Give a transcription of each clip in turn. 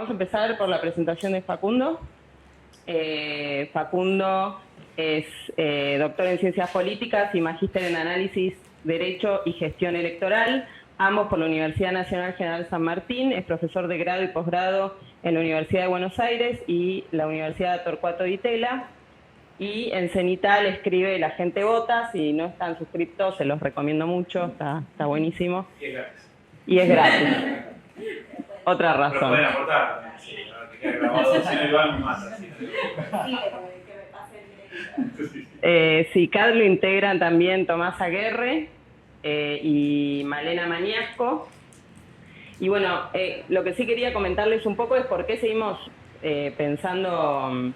vamos a empezar por la presentación de Facundo. Facundo es doctor en Ciencias Políticas y magíster en Análisis, Derecho y Gestión Electoral, ambos por la Universidad Nacional General San Martín. Es profesor de grado y posgrado en la Universidad de Buenos Aires y la Universidad Torcuato Di Tella. Y en Cenital escribe La gente vota. Si no están suscriptos, se los recomiendo mucho, está buenísimo. Y es gratis. Y es gratis. Otra razón. Pero pueden aportar también, sí, ¿no? Que quede grabado, si no Iván más así. CICAD lo integran también Tomás Aguerre y Malena Mañasco. Y bueno, lo que sí quería comentarles un poco es por qué seguimos pensando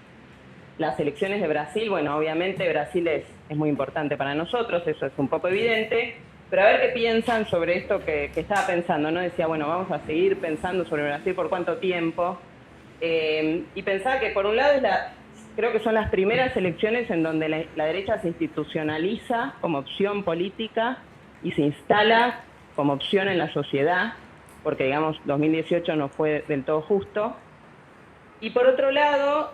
las elecciones de Brasil. Bueno, obviamente Brasil es muy importante para nosotros, eso es un poco evidente, pero a ver qué piensan sobre esto que estaba pensando, ¿no? Decía, bueno, vamos a seguir pensando sobre Brasil por cuánto tiempo. Y pensaba que por un lado creo que son las primeras elecciones en donde la derecha se institucionaliza como opción política y se instala como opción en la sociedad, porque digamos 2018 no fue del todo justo. Y por otro lado,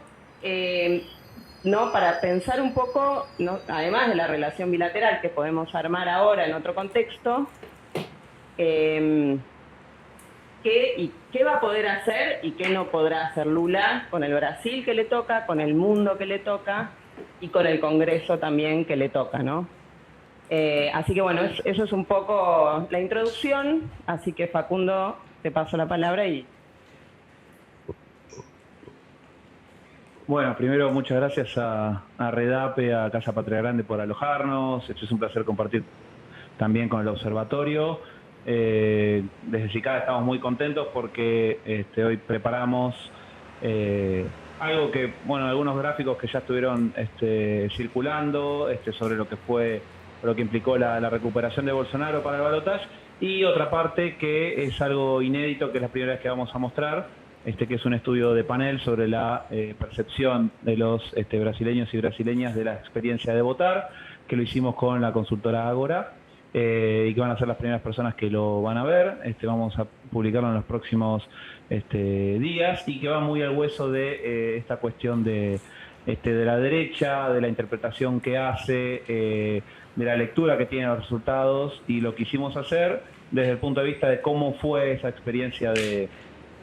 ¿no? Para pensar un poco, ¿no? Además de la relación bilateral que podemos armar ahora en otro contexto, ¿qué va a poder hacer y qué no podrá hacer Lula con el Brasil que le toca, con el mundo que le toca y con el Congreso también que le toca, ¿no? Así que bueno, eso es un poco la introducción, así que Facundo, te paso la palabra y... Bueno, primero muchas gracias a Redape, a Casa Patria Grande por alojarnos. Es un placer compartir también con el observatorio. Desde CICAD estamos muy contentos porque hoy preparamos algo que, bueno, algunos gráficos que ya estuvieron circulando sobre lo que fue, lo que implicó la recuperación de Bolsonaro para el balotaje, y otra parte que es algo inédito, que es la primera vez que vamos a mostrar, que es un estudio de panel sobre la percepción de los brasileños y brasileñas de la experiencia de votar, que lo hicimos con la consultora Agora, y que van a ser las primeras personas que lo van a ver. Vamos a publicarlo en los próximos días, y que va muy al hueso de esta cuestión de la derecha, de la interpretación que hace, de la lectura que tiene los resultados, y lo que quisimos hacer desde el punto de vista de cómo fue esa experiencia de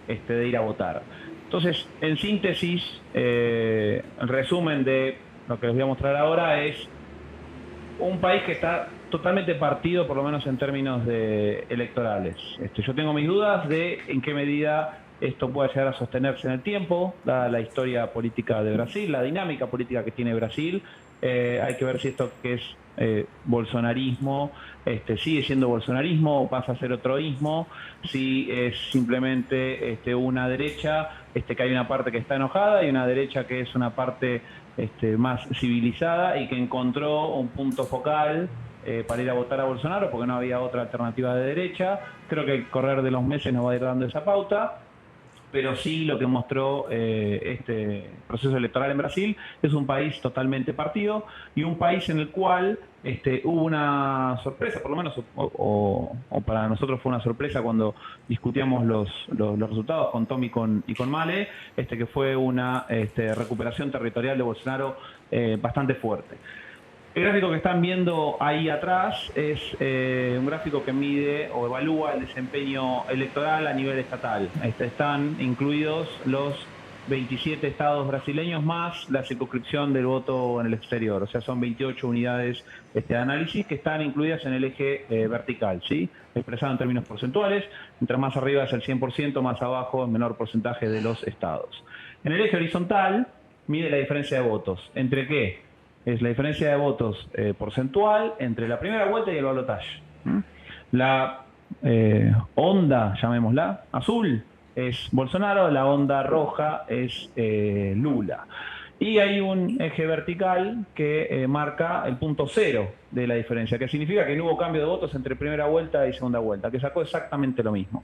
ir a votar. Entonces, en síntesis, el resumen de lo que les voy a mostrar ahora es un país que está totalmente partido, por lo menos en términos electorales. Yo tengo mis dudas de en qué medida esto puede llegar a sostenerse en el tiempo, dada la historia política de Brasil, la dinámica política que tiene Brasil. Hay que ver si esto que es bolsonarismo sigue siendo bolsonarismo o pasa a ser otroísmo, si es simplemente una derecha que hay una parte que está enojada y una derecha que es una parte más civilizada y que encontró un punto focal para ir a votar a Bolsonaro porque no había otra alternativa de derecha. Creo que el correr de los meses nos va a ir dando esa pauta, pero sí lo que mostró este proceso electoral en Brasil es un país totalmente partido, y un país en el cual hubo una sorpresa, por lo menos, o para nosotros fue una sorpresa cuando discutíamos los resultados con Tom y con Male, que fue una recuperación territorial de Bolsonaro bastante fuerte. El gráfico que están viendo ahí atrás es un gráfico que mide o evalúa el desempeño electoral a nivel estatal. Están incluidos los 27 estados brasileños más la circunscripción del voto en el exterior. O sea, son 28 unidades de análisis que están incluidas en el eje vertical, ¿sí? Expresado en términos porcentuales. Mientras más arriba es el 100%, más abajo es menor porcentaje de los estados. En el eje horizontal mide la diferencia de votos. ¿Entre qué? Es la diferencia de votos porcentual entre la primera vuelta y el balotaje. La onda, llamémosla, azul es Bolsonaro, la onda roja es Lula. Y hay un eje vertical que marca el punto cero de la diferencia, que significa que no hubo cambio de votos entre primera vuelta y segunda vuelta, que sacó exactamente lo mismo.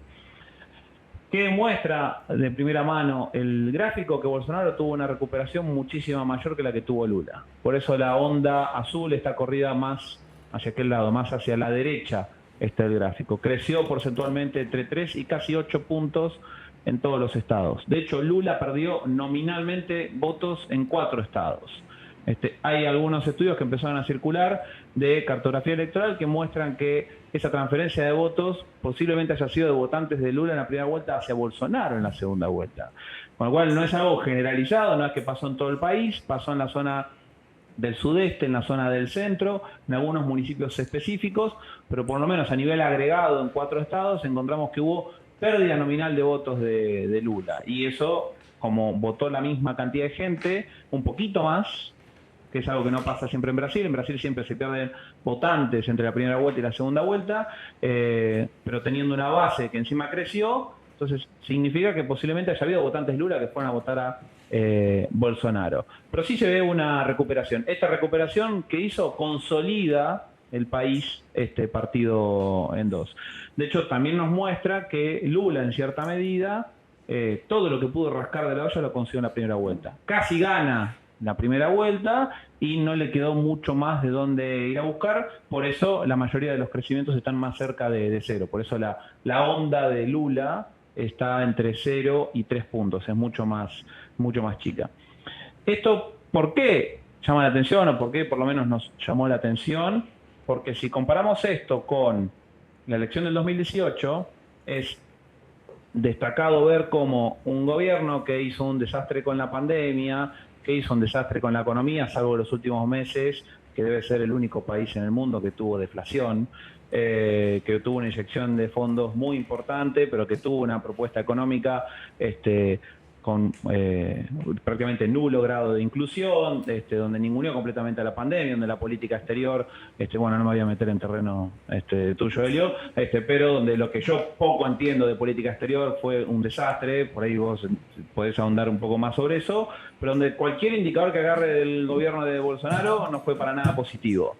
¿Qué demuestra de primera mano el gráfico? Que Bolsonaro tuvo una recuperación muchísimo mayor que la que tuvo Lula. Por eso la onda azul está corrida más hacia aquel lado, más hacia la derecha el gráfico. Creció porcentualmente entre 3 y casi 8 puntos en todos los estados. De hecho, Lula perdió nominalmente votos en 4 estados. Hay algunos estudios que empezaron a circular de cartografía electoral que muestran que esa transferencia de votos posiblemente haya sido de votantes de Lula en la primera vuelta hacia Bolsonaro en la segunda vuelta. Con lo cual no es algo generalizado, no es que pasó en todo el país, pasó en la zona del sudeste, en la zona del centro, en algunos municipios específicos, pero por lo menos a nivel agregado en 4 estados encontramos que hubo pérdida nominal de votos de Lula. Y eso, como votó la misma cantidad de gente, un poquito más, que es algo que no pasa siempre en Brasil siempre se pierden votantes entre la primera vuelta y la segunda vuelta, pero teniendo una base que encima creció, entonces significa que posiblemente haya habido votantes Lula que fueron a votar a Bolsonaro. Pero sí se ve una recuperación. Esta recuperación que hizo consolida el país partido en dos. De hecho, también nos muestra que Lula, en cierta medida, todo lo que pudo rascar de la olla lo consiguió en la primera vuelta. Casi gana la primera vuelta y no le quedó mucho más de dónde ir a buscar, por eso la mayoría de los crecimientos están más cerca de cero, por eso la onda de Lula está entre 0 y 3 puntos, es mucho más chica. ¿Esto por qué llama la atención o por qué por lo menos nos llamó la atención? Porque si comparamos esto con la elección del 2018, es destacado ver cómo un gobierno que hizo un desastre con la pandemia, que hizo un desastre con la economía, salvo los últimos meses, que debe ser el único país en el mundo que tuvo deflación, que tuvo una inyección de fondos muy importante, pero que tuvo una propuesta económica con prácticamente nulo grado de inclusión, donde ninguneó completamente a la pandemia, donde la política exterior, bueno, no me voy a meter en terreno tuyo, Elio, pero donde lo que yo poco entiendo de política exterior fue un desastre, por ahí vos podés ahondar un poco más sobre eso, pero donde cualquier indicador que agarre del gobierno de Bolsonaro no fue para nada positivo.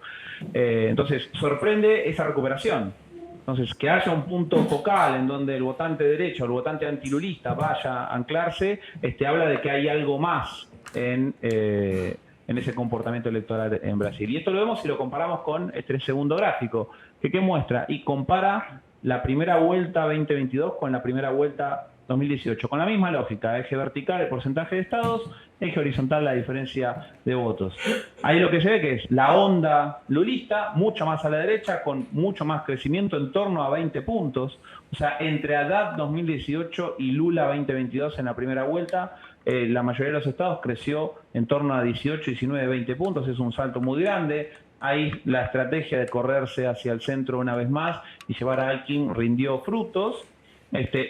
Entonces, sorprende esa recuperación. Entonces, que haya un punto focal en donde el votante derecho, el votante antilulista vaya a anclarse, habla de que hay algo más en ese comportamiento electoral en Brasil. Y esto lo vemos si lo comparamos con este segundo gráfico, que muestra y compara la primera vuelta 2022 con la primera vuelta 2018, con la misma lógica, eje vertical el porcentaje de estados, eje horizontal la diferencia de votos. Ahí lo que se ve que es la onda lulista, mucho más a la derecha, con mucho más crecimiento, en torno a 20 puntos. O sea, entre Haddad 2018 y Lula 2022 en la primera vuelta, la mayoría de los estados creció en torno a 18, 19, 20 puntos, es un salto muy grande. Ahí la estrategia de correrse hacia el centro una vez más y llevar a Alckmin rindió frutos,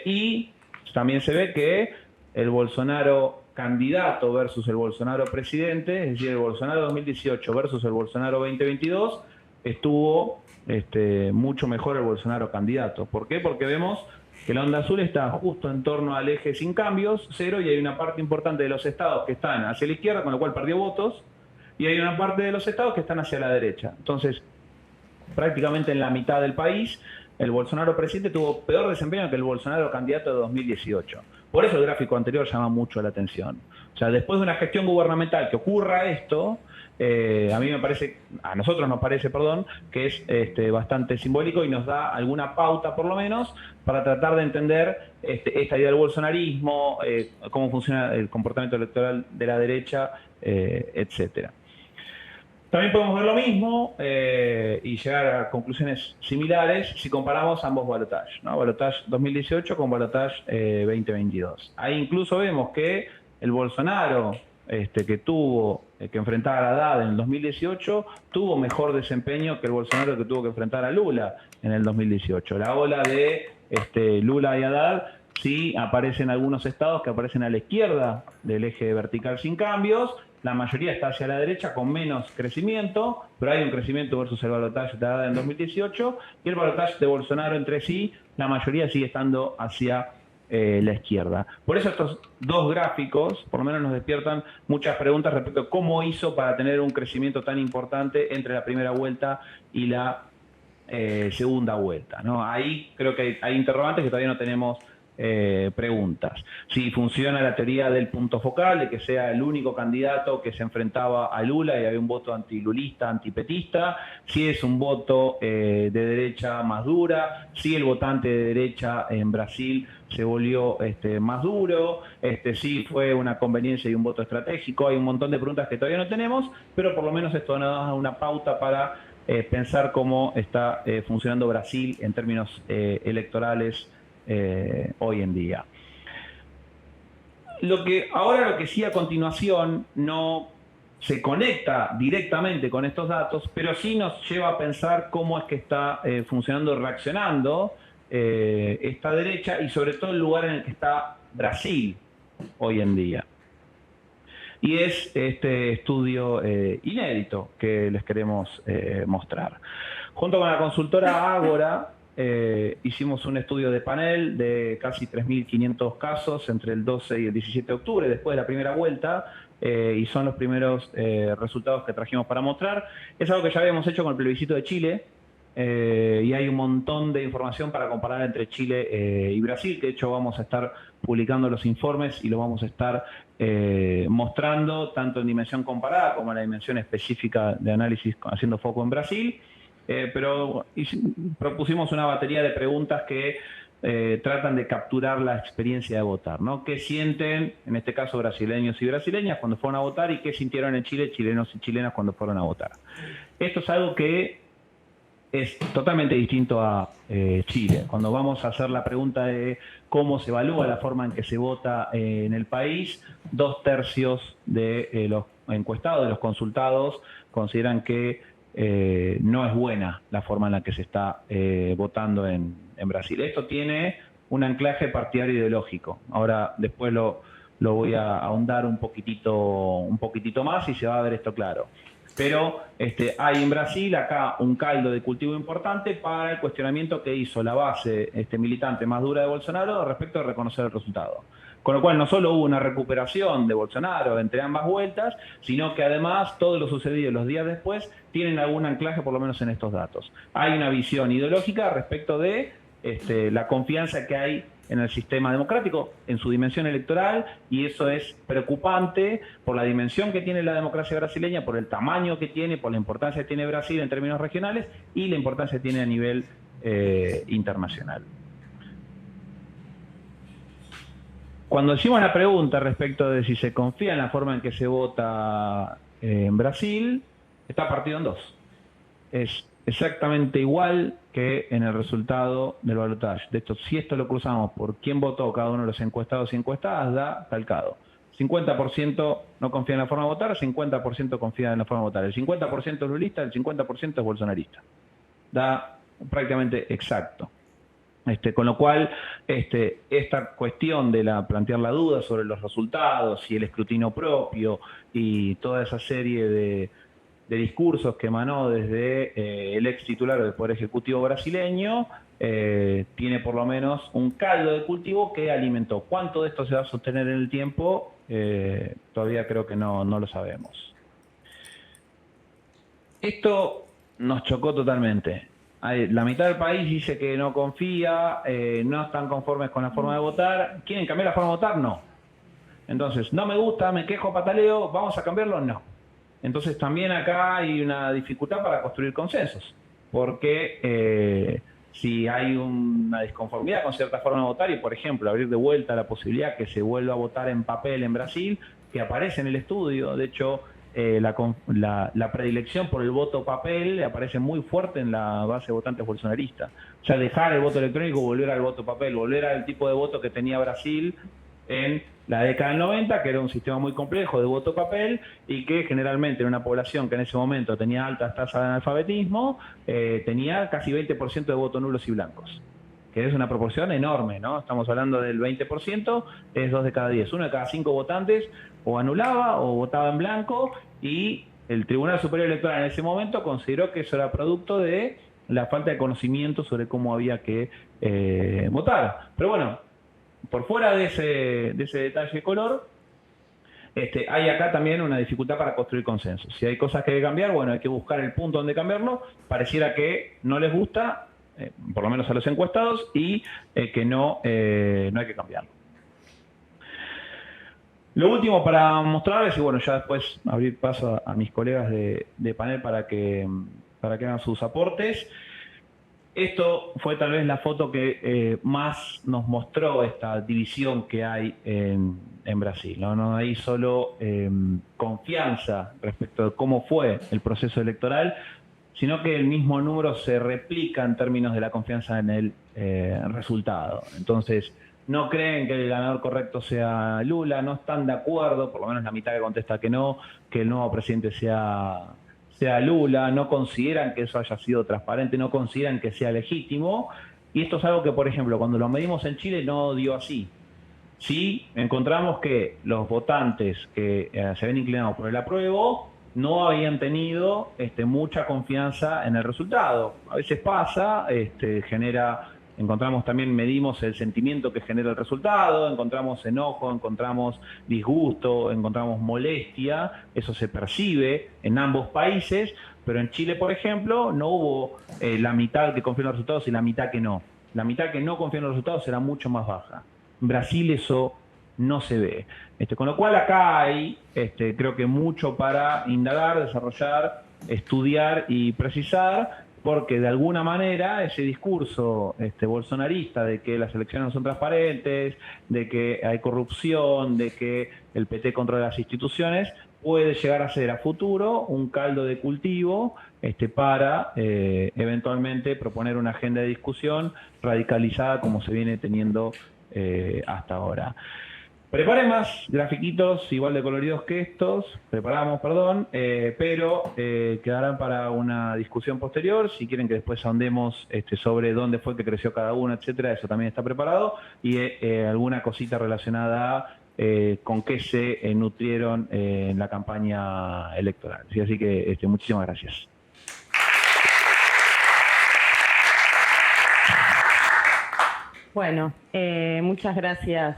y también se ve que el Bolsonaro candidato versus el Bolsonaro presidente, es decir, el Bolsonaro 2018 versus el Bolsonaro 2022, estuvo mucho mejor el Bolsonaro candidato. ¿Por qué? Porque vemos que la onda azul está justo en torno al eje sin cambios, 0, y hay una parte importante de los estados que están hacia la izquierda, con lo cual perdió votos, y hay una parte de los estados que están hacia la derecha. Entonces, prácticamente en la mitad del país, el Bolsonaro presidente tuvo peor desempeño que el Bolsonaro candidato de 2018. Por eso el gráfico anterior llama mucho la atención. O sea, después de una gestión gubernamental que ocurra esto, a nosotros nos parece, que es bastante simbólico y nos da alguna pauta, por lo menos, para tratar de entender esta idea del bolsonarismo, cómo funciona el comportamiento electoral de la derecha, etcétera. También podemos ver lo mismo y llegar a conclusiones similares si comparamos ambos balotajes, ¿no? Balotaje 2018 con balotaje 2022. Ahí incluso vemos que el Bolsonaro que tuvo que enfrentar a Haddad en el 2018 tuvo mejor desempeño que el Bolsonaro que tuvo que enfrentar a Lula en el 2018. La ola de Lula y Haddad sí aparece en algunos estados que aparecen a la izquierda del eje vertical sin cambios. La mayoría está hacia la derecha con menos crecimiento, pero hay un crecimiento versus el balotaje de Haddad en 2018 y el balotaje de Bolsonaro entre sí, la mayoría sigue estando hacia la izquierda. Por eso estos dos gráficos por lo menos nos despiertan muchas preguntas respecto a cómo hizo para tener un crecimiento tan importante entre la primera vuelta y la segunda vuelta, ¿no? Ahí creo que hay interrogantes que todavía no tenemos preguntas. Si funciona la teoría del punto focal, de que sea el único candidato que se enfrentaba a Lula y había un voto antilulista, antipetista, si es un voto de derecha más dura, si el votante de derecha en Brasil se volvió más duro, si fue una conveniencia y un voto estratégico. Hay un montón de preguntas que todavía no tenemos, pero por lo menos esto nos da una pauta para pensar cómo está funcionando Brasil en términos electorales hoy en día. Lo que sí a continuación no se conecta directamente con estos datos, pero sí nos lleva a pensar cómo es que está funcionando, reaccionando esta derecha y sobre todo el lugar en el que está Brasil hoy en día. Y es este estudio inédito que les queremos mostrar. Junto con la consultora Ágora, hicimos un estudio de panel de casi 3.500 casos entre el 12 y el 17 de octubre, después de la primera vuelta, y son los primeros resultados que trajimos para mostrar. Es algo que ya habíamos hecho con el plebiscito de Chile, y hay un montón de información para comparar entre Chile y Brasil, que de hecho vamos a estar publicando los informes y los vamos a estar mostrando tanto en dimensión comparada como en la dimensión específica de análisis haciendo foco en Brasil. Pero propusimos una batería de preguntas que tratan de capturar la experiencia de votar, ¿no? ¿Qué sienten, en este caso brasileños y brasileñas, cuando fueron a votar y qué sintieron en Chile chilenos y chilenas cuando fueron a votar? Esto es algo que es totalmente distinto a Chile. Cuando vamos a hacer la pregunta de cómo se evalúa la forma en que se vota en el país, 2/3 de los encuestados, de los consultados, consideran que no es buena la forma en la que se está votando en Brasil. Esto tiene un anclaje partidario ideológico. Ahora después lo voy a ahondar un poquitito más y se va a ver esto claro. Pero hay en Brasil acá un caldo de cultivo importante para el cuestionamiento que hizo la base militante más dura de Bolsonaro respecto de reconocer el resultado. Con lo cual no solo hubo una recuperación de Bolsonaro entre ambas vueltas, sino que además todo lo sucedido los días después tienen algún anclaje por lo menos en estos datos. Hay una visión ideológica respecto de la confianza que hay en el sistema democrático, en su dimensión electoral, y eso es preocupante por la dimensión que tiene la democracia brasileña, por el tamaño que tiene, por la importancia que tiene Brasil en términos regionales y la importancia que tiene a nivel internacional. Cuando hicimos la pregunta respecto de si se confía en la forma en que se vota en Brasil, está partido en dos. Es exactamente igual que en el resultado del balotaje. De hecho, si esto lo cruzamos por quién votó cada uno de los encuestados y encuestadas, da calcado. 50% no confía en la forma de votar, 50% confía en la forma de votar. El 50% es lulista, el 50% es bolsonarista. Da prácticamente exacto. Con lo cual, esta cuestión de plantear la duda sobre los resultados y el escrutinio propio y toda esa serie de discursos que emanó desde el ex titular del Poder Ejecutivo brasileño, tiene por lo menos un caldo de cultivo que alimentó. ¿Cuánto de esto se va a sostener en el tiempo? Todavía creo que no lo sabemos. Esto nos chocó totalmente. La mitad del país dice que no confía, no están conformes con la forma de votar. ¿Quieren cambiar la forma de votar? No. Entonces, no me gusta, me quejo, pataleo, ¿vamos a cambiarlo? No. Entonces también acá hay una dificultad para construir consensos, porque si hay una disconformidad con cierta forma de votar y, por ejemplo, abrir de vuelta la posibilidad que se vuelva a votar en papel en Brasil, que aparece en el estudio, de hecho la predilección por el voto papel aparece muy fuerte en la base de votantes bolsonaristas. O sea, dejar el voto electrónico, volver al voto papel, volver al tipo de voto que tenía Brasil en la década del 90, que era un sistema muy complejo de voto papel y que generalmente en una población que en ese momento tenía altas tasas de analfabetismo, tenía casi 20% de votos nulos y blancos, que es una proporción enorme, ¿no? Estamos hablando del 20%, es 2 de cada 10. 1 de cada 5 votantes o anulaba o votaba en blanco, y el Tribunal Superior Electoral en ese momento consideró que eso era producto de la falta de conocimiento sobre cómo había que votar. Pero bueno, por fuera de ese detalle de color, hay acá también una dificultad para construir consensos. Si hay cosas que hay que cambiar, bueno, hay que buscar el punto donde cambiarlo. Pareciera que no les gusta por lo menos a los encuestados, y que no hay que cambiarlo. Lo último para mostrarles, y bueno, ya después abrir paso a mis colegas de panel para que hagan sus aportes. Esto fue tal vez la foto que más nos mostró esta división que hay en Brasil. No hay solo confianza respecto de cómo fue el proceso electoral, sino que el mismo número se replica en términos de la confianza en el resultado. Entonces, no creen que el ganador correcto sea Lula, no están de acuerdo, por lo menos la mitad que contesta que no, que el nuevo presidente sea Lula, no consideran que eso haya sido transparente, no consideran que sea legítimo, y esto es algo que, por ejemplo, cuando lo medimos en Chile no dio así. Sí, encontramos que los votantes que se ven inclinados por el apruebo no habían tenido mucha confianza en el resultado. A veces pasa, encontramos también, medimos el sentimiento que genera el resultado, encontramos enojo, encontramos disgusto, encontramos molestia, eso se percibe en ambos países, pero en Chile, por ejemplo, no hubo la mitad que confió en los resultados y la mitad que no. La mitad que no confió en los resultados será mucho más baja. En Brasil eso no se ve. Con lo cual acá hay, creo que mucho para indagar, desarrollar, estudiar y precisar, porque de alguna manera ese discurso bolsonarista de que las elecciones no son transparentes, de que hay corrupción, de que el PT controla las instituciones, puede llegar a ser a futuro un caldo de cultivo para eventualmente proponer una agenda de discusión radicalizada como se viene teniendo hasta ahora. Preparé más grafiquitos igual de coloridos que estos, pero quedarán para una discusión posterior. Si quieren que después ahondemos sobre dónde fue que creció cada uno, etcétera, eso también está preparado. Y alguna cosita relacionada a con qué se nutrieron en la campaña electoral. Sí, así que muchísimas gracias. Bueno, muchas gracias,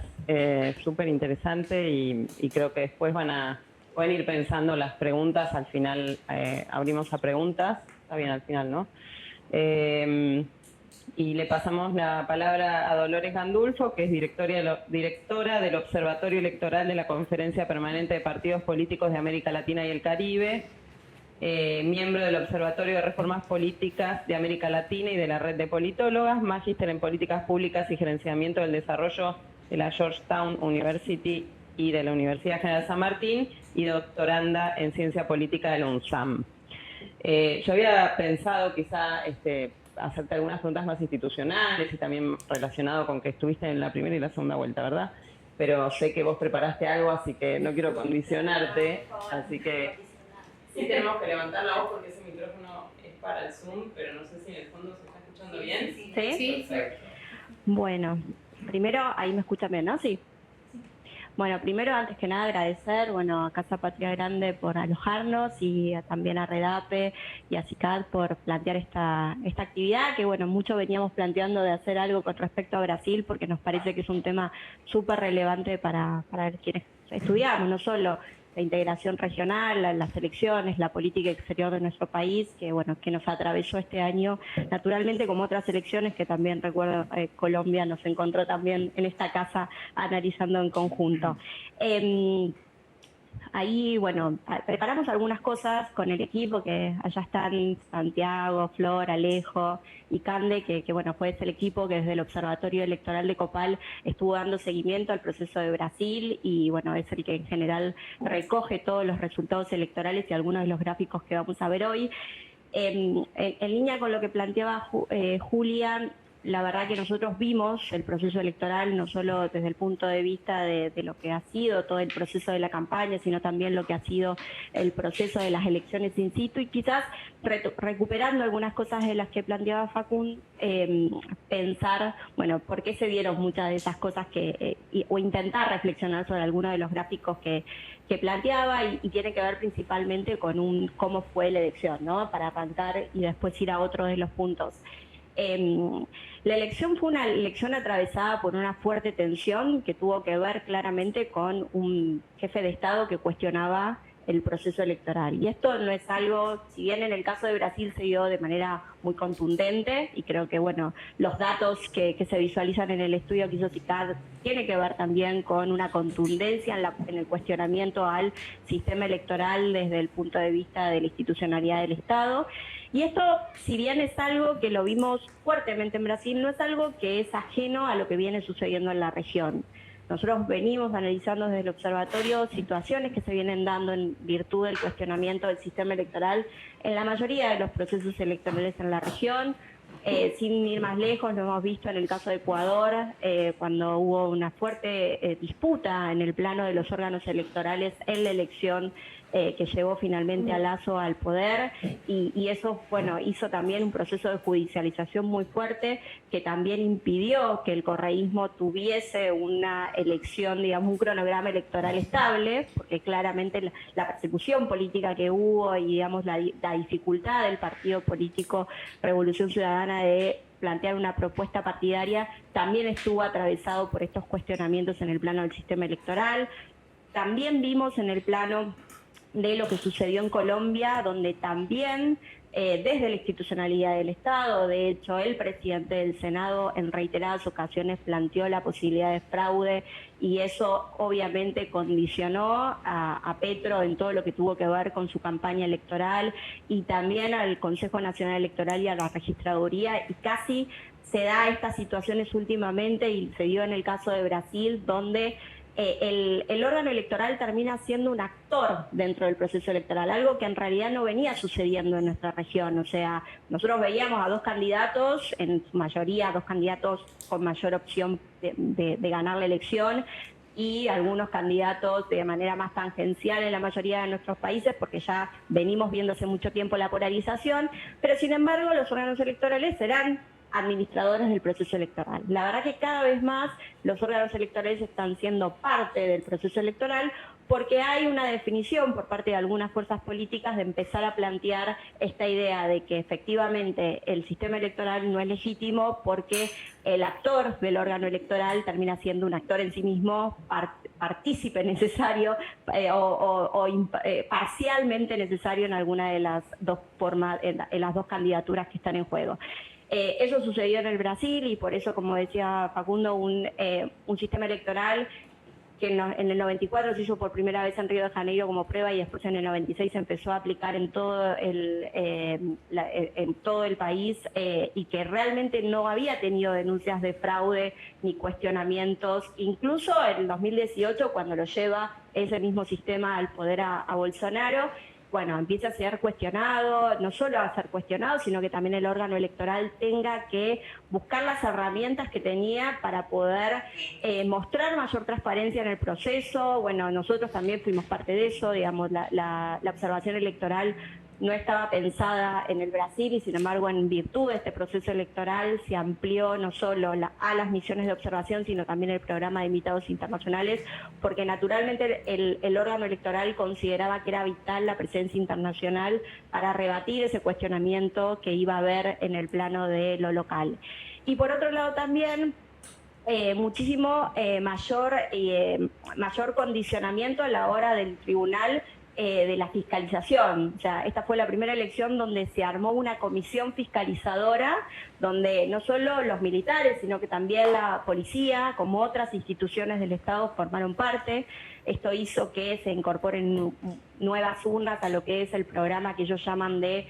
súper interesante y creo que después pueden ir pensando las preguntas, al final abrimos a preguntas, está bien al final, ¿no? Y le pasamos la palabra a Dolores Gandulfo, que es directora del Observatorio Electoral de la Conferencia Permanente de Partidos Políticos de América Latina y el Caribe, miembro del Observatorio de Reformas Políticas de América Latina y de la Red de Politólogas, magíster en Políticas Públicas y Gerenciamiento del Desarrollo de la Georgetown University y de la Universidad General San Martín, y doctoranda en Ciencia Política de la UNSAM. Yo había pensado quizá hacerte algunas preguntas más institucionales y también relacionado con que estuviste en la primera y la segunda vuelta, ¿verdad? Pero sé que vos preparaste algo, así que no quiero condicionarte, así que sí tenemos que levantar la voz porque ese micrófono es para el Zoom, pero no sé si en el fondo se está escuchando bien. Sí. Perfecto. Bueno, primero, ahí me escuchan bien, ¿no? Sí. Bueno, primero, antes que nada, agradecer a Casa Patria Grande por alojarnos y también a Redape y a CICAD por plantear esta actividad, que mucho veníamos planteando de hacer algo con respecto a Brasil, porque nos parece que es un tema súper relevante para quienes estudiamos, no solo la integración regional, las elecciones, la política exterior de nuestro país, que nos atravesó este año, naturalmente como otras elecciones que también recuerdo Colombia nos encontró también en esta casa analizando en conjunto. Ahí, preparamos algunas cosas con el equipo, que allá están Santiago, Flor, Alejo y Cande, que fue ese el equipo que desde el Observatorio Electoral de Copal estuvo dando seguimiento al proceso de Brasil y, es el que en general recoge todos los resultados electorales y algunos de los gráficos que vamos a ver hoy. En línea con lo que planteaba Julia, la verdad que nosotros vimos el proceso electoral no solo desde el punto de vista de lo que ha sido todo el proceso de la campaña, sino también lo que ha sido el proceso de las elecciones in situ, y quizás recuperando algunas cosas de las que planteaba Facundo, pensar, por qué se dieron muchas de esas cosas o intentar reflexionar sobre algunos de los gráficos que planteaba y tiene que ver principalmente con cómo fue la elección, ¿no? Para arrancar y después ir a otros de los puntos. La elección fue una elección atravesada por una fuerte tensión que tuvo que ver claramente con un jefe de Estado que cuestionaba el proceso electoral. Y esto no es algo, si bien en el caso de Brasil se dio de manera muy contundente, y creo que bueno, los datos que se visualizan en el estudio que hizo CICAD tiene que ver también con una contundencia en el cuestionamiento al sistema electoral desde el punto de vista de la institucionalidad del Estado. Y esto, si bien es algo que lo vimos fuertemente en Brasil, no es algo que es ajeno a lo que viene sucediendo en la región. Nosotros venimos analizando desde el observatorio situaciones que se vienen dando en virtud del cuestionamiento del sistema electoral en la mayoría de los procesos electorales en la región. Sin ir más lejos, lo hemos visto en el caso de Ecuador, cuando hubo una fuerte disputa en el plano de los órganos electorales en la elección que llevó finalmente a Lasso al poder, y eso, bueno, hizo también un proceso de judicialización muy fuerte que también impidió que el correísmo tuviese una elección, digamos, un cronograma electoral estable, porque claramente la persecución política que hubo y, digamos, la dificultad del partido político Revolución Ciudadana de plantear una propuesta partidaria también estuvo atravesado por estos cuestionamientos en el plano del sistema electoral. También vimos en el plano de lo que sucedió en Colombia, donde también desde la institucionalidad del Estado, de hecho el presidente del Senado en reiteradas ocasiones planteó la posibilidad de fraude, y eso obviamente condicionó a Petro en todo lo que tuvo que ver con su campaña electoral, y también al Consejo Nacional Electoral y a la Registraduría, y casi se da estas situaciones últimamente, y se dio en el caso de Brasil, donde el órgano electoral termina siendo un actor dentro del proceso electoral, algo que en realidad no venía sucediendo en nuestra región. O sea, nosotros veíamos a dos candidatos, en su mayoría dos candidatos con mayor opción de ganar la elección, y algunos candidatos de manera más tangencial en la mayoría de nuestros países, porque ya venimos viendo hace mucho tiempo la polarización, pero sin embargo los órganos electorales serán administradores del proceso electoral. La verdad que cada vez más los órganos electorales están siendo parte del proceso electoral, porque hay una definición por parte de algunas fuerzas políticas de empezar a plantear esta idea de que efectivamente el sistema electoral no es legítimo porque el actor del órgano electoral termina siendo un actor en sí mismo, partícipe necesario parcialmente necesario en alguna de las dos formas, en las dos candidaturas que están en juego. Eso sucedió en el Brasil, y por eso, como decía Facundo, un sistema electoral que en el 94 se hizo por primera vez en Río de Janeiro como prueba, y después en el 96 se empezó a aplicar en todo el país, y que realmente no había tenido denuncias de fraude ni cuestionamientos. Incluso en el 2018, cuando lo lleva ese mismo sistema al poder a Bolsonaro, bueno, empieza a ser cuestionado, no solo a ser cuestionado, sino que también el órgano electoral tenga que buscar las herramientas que tenía para poder mostrar mayor transparencia en el proceso. Bueno, nosotros también fuimos parte de eso, digamos, la observación electoral no estaba pensada en el Brasil, y sin embargo en virtud de este proceso electoral se amplió no solo a las misiones de observación, sino también el programa de invitados internacionales, porque naturalmente el órgano electoral consideraba que era vital la presencia internacional para rebatir ese cuestionamiento que iba a haber en el plano de lo local. Y por otro lado también muchísimo mayor condicionamiento a la hora del tribunal de la fiscalización. O sea, esta fue la primera elección donde se armó una comisión fiscalizadora, donde no solo los militares, sino que también la policía, como otras instituciones del Estado, formaron parte. Esto hizo que se incorporen nuevas urnas a lo que es el programa que ellos llaman de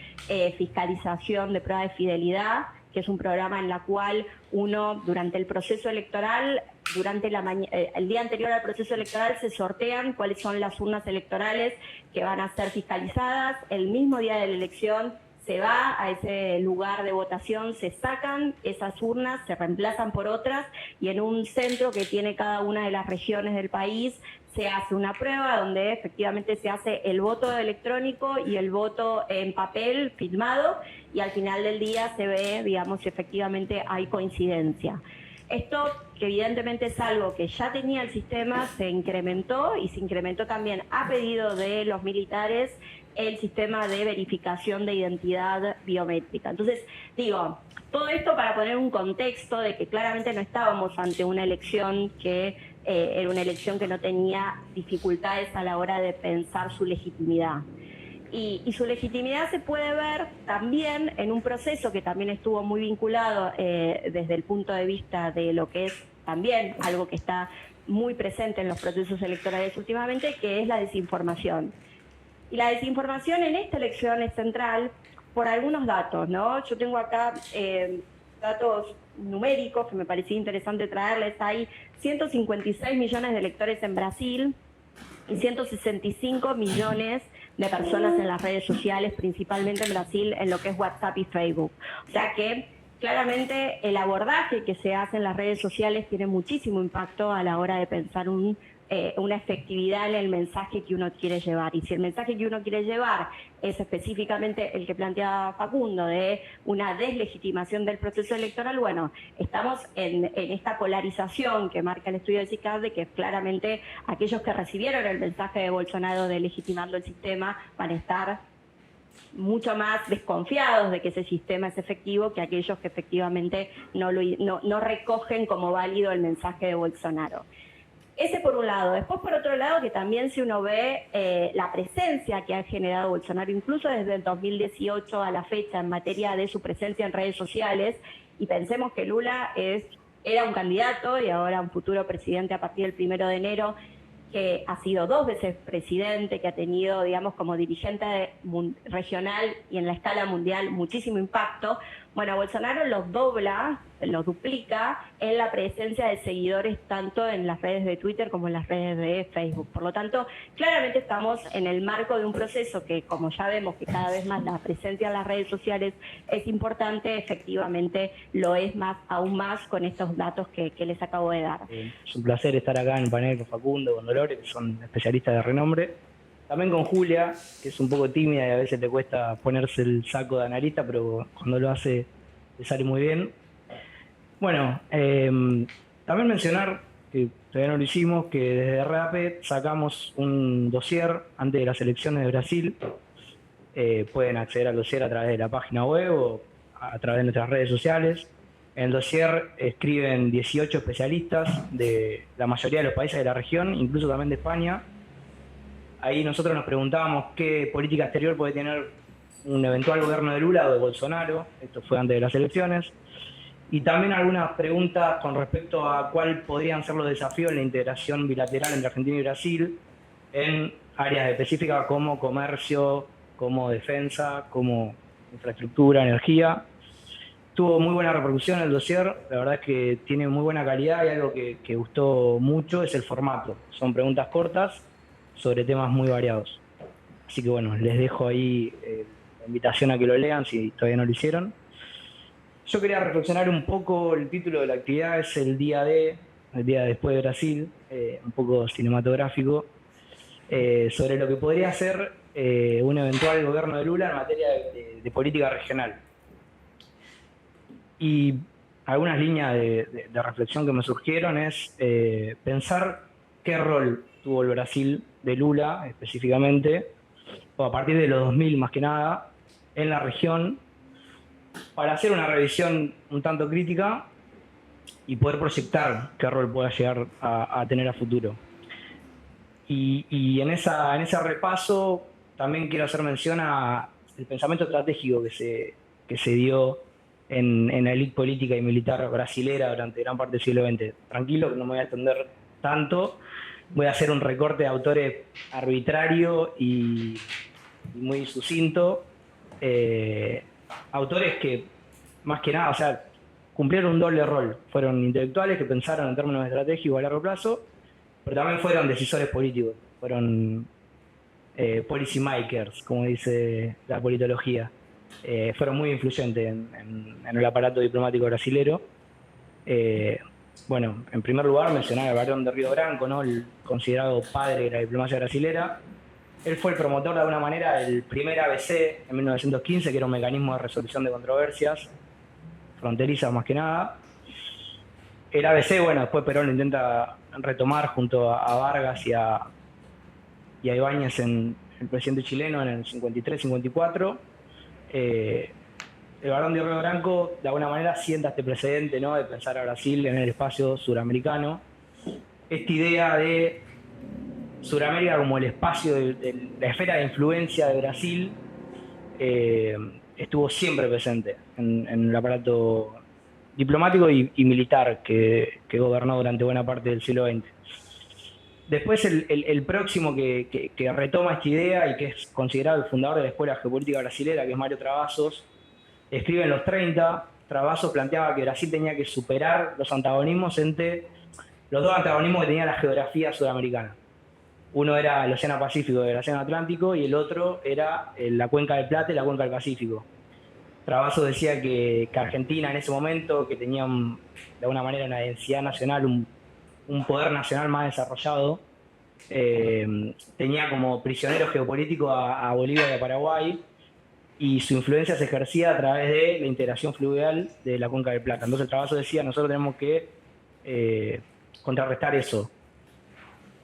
fiscalización de prueba de fidelidad, que es un programa en la cual uno, durante el proceso electoral, el día anterior al proceso electoral, se sortean cuáles son las urnas electorales que van a ser fiscalizadas. El mismo día de la elección se va a ese lugar de votación, se sacan esas urnas, se reemplazan por otras, y en un centro que tiene cada una de las regiones del país se hace una prueba donde efectivamente se hace el voto electrónico y el voto en papel firmado, y al final del día se ve, digamos, si efectivamente hay coincidencia. Esto, que evidentemente es algo que ya tenía el sistema, se incrementó, y se incrementó también a pedido de los militares el sistema de verificación de identidad biométrica. Entonces, digo, todo esto para poner un contexto de que claramente no estábamos ante una elección que era una elección que no tenía dificultades a la hora de pensar su legitimidad. Y su legitimidad se puede ver también en un proceso que también estuvo muy vinculado desde el punto de vista de lo que es también algo que está muy presente en los procesos electorales últimamente, que es la desinformación. Y la desinformación en esta elección es central por algunos datos, ¿no? Yo tengo acá datos numéricos que me parecía interesante traerles. Hay 156 millones de electores en Brasil y 165 millones de personas en las redes sociales, principalmente en Brasil, en lo que es WhatsApp y Facebook. O sea que claramente el abordaje que se hace en las redes sociales tiene muchísimo impacto a la hora de pensar una efectividad en el mensaje que uno quiere llevar. Y si el mensaje que uno quiere llevar es específicamente el que planteaba Facundo, de una deslegitimación del proceso electoral, bueno, estamos en esta polarización que marca el estudio de CICAD, de que claramente aquellos que recibieron el mensaje de Bolsonaro de legitimando el sistema van a estar mucho más desconfiados de que ese sistema es efectivo que aquellos que efectivamente no recogen como válido el mensaje de Bolsonaro. Ese por un lado. Después, por otro lado, que también si uno ve la presencia que ha generado Bolsonaro, incluso desde el 2018 a la fecha, en materia de su presencia en redes sociales, y pensemos que Lula era un candidato y ahora un futuro presidente a partir del 1 de enero, que ha sido 2 veces presidente, que ha tenido, digamos, como dirigente regional y en la escala mundial muchísimo impacto. Bueno, Bolsonaro los duplica en la presencia de seguidores tanto en las redes de Twitter como en las redes de Facebook. Por lo tanto, claramente estamos en el marco de un proceso que, como ya vemos que cada vez más la presencia en las redes sociales es importante, efectivamente lo es aún más con estos datos que les acabo de dar. Es un placer estar acá en el panel con Facundo, con Dolores, que son especialistas de renombre. También con Julia, que es un poco tímida y a veces le cuesta ponerse el saco de analista, pero cuando lo hace le sale muy bien. Bueno, también mencionar, que todavía no lo hicimos, que desde RAPE sacamos un dossier antes de las elecciones de Brasil. Pueden acceder al dossier a través de la página web o a través de nuestras redes sociales. En el dossier escriben 18 especialistas de la mayoría de los países de la región, incluso también de España. Ahí nosotros nos preguntábamos qué política exterior puede tener un eventual gobierno de Lula o de Bolsonaro. Esto fue antes de las elecciones. Y también algunas preguntas con respecto a cuál podrían ser los desafíos en la integración bilateral entre Argentina y Brasil en áreas específicas como comercio, como defensa, como infraestructura, energía. Tuvo muy buena repercusión el dossier, la verdad es que tiene muy buena calidad y algo que gustó mucho es el formato. Son preguntas cortas sobre temas muy variados. Así que bueno, les dejo ahí la invitación a que lo lean si todavía no lo hicieron. Yo quería reflexionar un poco, el título de la actividad es el día después de Brasil, un poco cinematográfico, sobre lo que podría ser un eventual gobierno de Lula en materia de política regional. Y algunas líneas de reflexión que me surgieron es pensar qué rol tuvo el Brasil de Lula específicamente, o a partir de los 2000 más que nada, en la región, para hacer una revisión un tanto crítica y poder proyectar qué rol pueda llegar a tener a futuro. Y en ese repaso también quiero hacer mención al pensamiento estratégico que se dio en la élite política y militar brasilera durante gran parte del siglo XX. Tranquilo, que no me voy a extender tanto. Voy a hacer un recorte de autores arbitrario y muy sucinto. Autores que, más que nada, o sea, cumplieron un doble rol. Fueron intelectuales que pensaron en términos estratégicos a largo plazo, pero también fueron decisores políticos. Fueron policy makers, como dice la politología. Fueron muy influyentes en el aparato diplomático brasilero. Bueno, en primer lugar mencionar al Barón de Río Branco, ¿no? El considerado padre de la diplomacia brasilera. Él fue el promotor de alguna manera del primer ABC en 1915, que era un mecanismo de resolución de controversias fronterizas más que nada. El ABC, bueno, después Perón lo intenta retomar junto a Vargas y a Ibáñez, el presidente chileno, en el 53-54. El Barón de Río Branco, de alguna manera, sienta este precedente, ¿no?, de pensar a Brasil en el espacio suramericano. esta idea de Sudamérica como el espacio, de la esfera de influencia de Brasil, estuvo siempre presente en el aparato diplomático y militar que gobernó durante buena parte del siglo XX. Después el próximo que retoma esta idea y que es considerado el fundador de la Escuela Geopolítica Brasilera, que es Mário Travassos, escribe en los 30. Travassos planteaba que Brasil tenía que superar los antagonismos entre los dos antagonismos que tenía la geografía sudamericana. Uno era el Océano Pacífico y el Océano Atlántico, y el otro era la Cuenca del Plata y la Cuenca del Pacífico. Travassos decía que Argentina en ese momento, que tenía de alguna manera una densidad nacional, un poder nacional más desarrollado, tenía como prisionero geopolítico a Bolivia y a Paraguay, y su influencia se ejercía a través de la integración fluvial de la Cuenca del Plata. Entonces Travassos decía, nosotros tenemos que contrarrestar eso.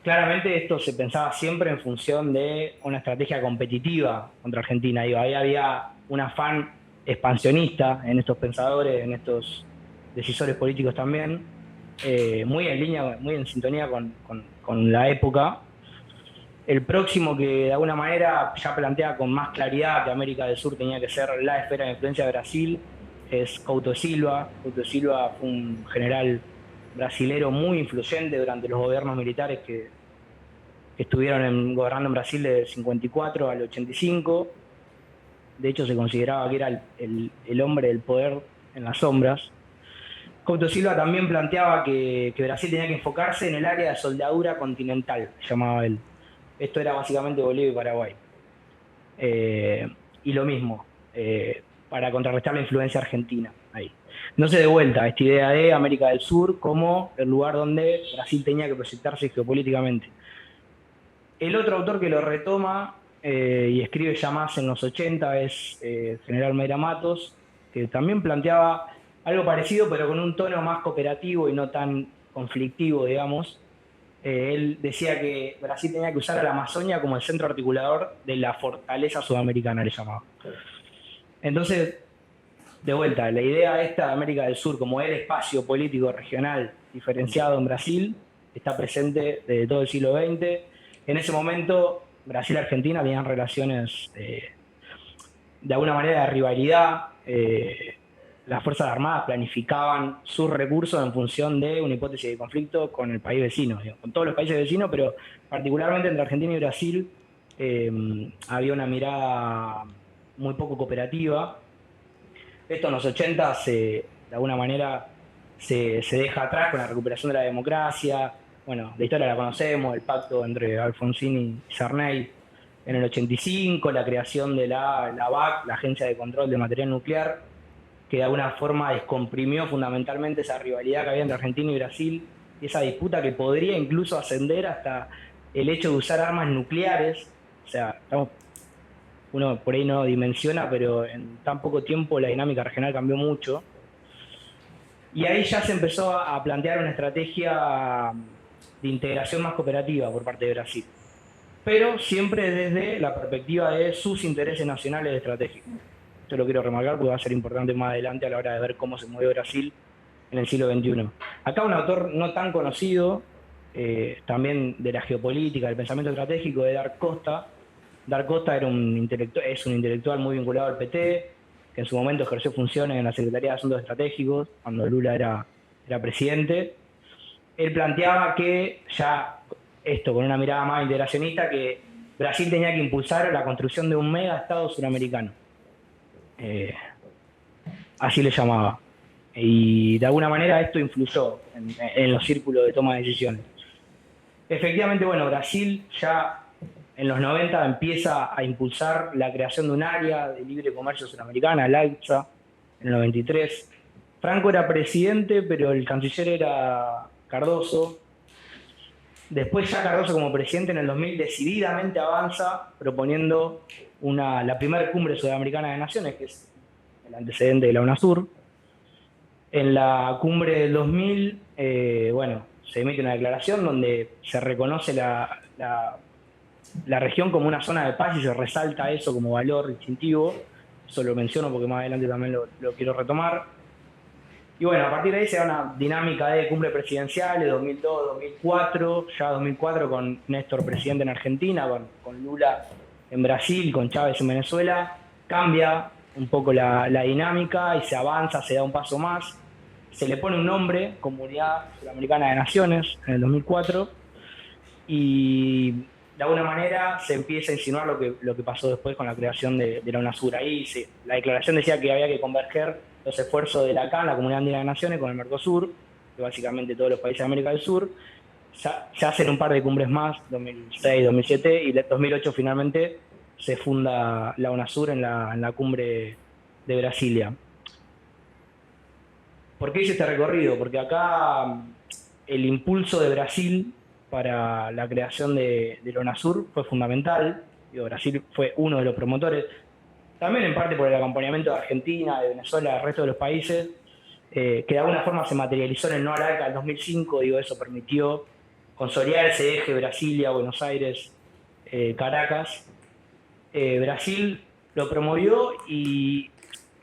Claramente esto se pensaba siempre en función de una estrategia competitiva contra Argentina. Ahí había un afán expansionista en estos pensadores, en estos decisores políticos también, muy en línea, muy en sintonía con la época. El próximo que de alguna manera ya plantea con más claridad que América del Sur tenía que ser la esfera de influencia de Brasil es Couto Silva. Couto Silva fue un general brasilero muy influyente durante los gobiernos militares que estuvieron gobernando en Brasil del 54 al 85. De hecho, se consideraba que era el hombre del poder en las sombras. Couto Silva también planteaba que Brasil tenía que enfocarse en el área de soldadura continental, llamaba él. Esto era básicamente Bolivia y Paraguay. Y lo mismo, para contrarrestar la influencia argentina ahí. No se de vuelta esta idea de América del Sur como el lugar donde Brasil tenía que proyectarse geopolíticamente. El otro autor que lo retoma y escribe ya más en los 80 es el general Mayra Matos, que también planteaba algo parecido, pero con un tono más cooperativo y no tan conflictivo, digamos. Él decía que Brasil tenía que usar a la Amazonia como el centro articulador de la fortaleza sudamericana, le llamaba. Entonces, de vuelta, la idea esta de América del Sur como el espacio político regional diferenciado en Brasil está presente desde todo el siglo XX. En ese momento, Brasil y Argentina tenían relaciones de alguna manera de rivalidad. Las Fuerzas Armadas planificaban sus recursos en función de una hipótesis de conflicto con el país vecino, digamos, con todos los países vecinos, pero particularmente entre Argentina y Brasil había una mirada muy poco cooperativa. Esto en los 80 de alguna manera se deja atrás con la recuperación de la democracia. Bueno, la historia la conocemos, el pacto entre Alfonsín y Sarney en el 85, la creación de la ABAC, la Agencia de Control de Material Nuclear, que de alguna forma descomprimió fundamentalmente esa rivalidad que había entre Argentina y Brasil, y esa disputa que podría incluso ascender hasta el hecho de usar armas nucleares. O sea, uno por ahí no dimensiona, pero en tan poco tiempo la dinámica regional cambió mucho. Y ahí ya se empezó a plantear una estrategia de integración más cooperativa por parte de Brasil, pero siempre desde la perspectiva de sus intereses nacionales estratégicos. Esto lo quiero remarcar porque va a ser importante más adelante a la hora de ver cómo se movió Brasil en el siglo XXI. Acá un autor no tan conocido, también de la geopolítica, del pensamiento estratégico, de Dark Costa. Dark Costa es un intelectual muy vinculado al PT, que en su momento ejerció funciones en la Secretaría de Asuntos Estratégicos, cuando Lula era presidente. Él planteaba que ya esto con una mirada más integracionista, que Brasil tenía que impulsar la construcción de un mega estado suramericano. Así le llamaba. Y de alguna manera esto influyó en los círculos de toma de decisiones. Efectivamente, bueno, Brasil ya en los 90 empieza a impulsar la creación de un área de libre comercio suramericana, el AICSA, en el 93. Franco era presidente, pero el canciller era Cardoso. Después ya Cardoso como presidente en el 2000 decididamente avanza proponiendo la primera cumbre sudamericana de naciones, que es el antecedente de la UNASUR. En la cumbre del 2000, se emite una declaración donde se reconoce la región como una zona de paz y se resalta eso como valor distintivo. Eso lo menciono porque más adelante también lo quiero retomar. Y bueno, a partir de ahí se da una dinámica de cumbre presidenciales, 2002, 2004, ya 2004 con Néstor presidente en Argentina, con Lula en Brasil, con Chávez en Venezuela. Cambia un poco la dinámica y se avanza, se da un paso más. Se le pone un nombre, Comunidad Suramericana de Naciones, en el 2004, y de alguna manera se empieza a insinuar lo que pasó después con la creación de la UNASUR. Ahí la declaración decía que había que converger los esfuerzos de la CAN, la Comunidad Andina de Naciones, con el Mercosur, que básicamente todos los países de América del Sur. Se hacen un par de cumbres más, 2006, 2007, y en 2008 finalmente se funda la UNASUR en la cumbre de Brasilia. ¿Por qué hice este recorrido? Porque acá el impulso de Brasil para la creación de la UNASUR fue fundamental. Brasil fue uno de los promotores, también en parte por el acompañamiento de Argentina, de Venezuela, del resto de los países, que de alguna forma se materializó en el No al ALCA en 2005. Eso permitió consolidar ese eje Brasilia, Buenos Aires, Caracas. Brasil lo promovió y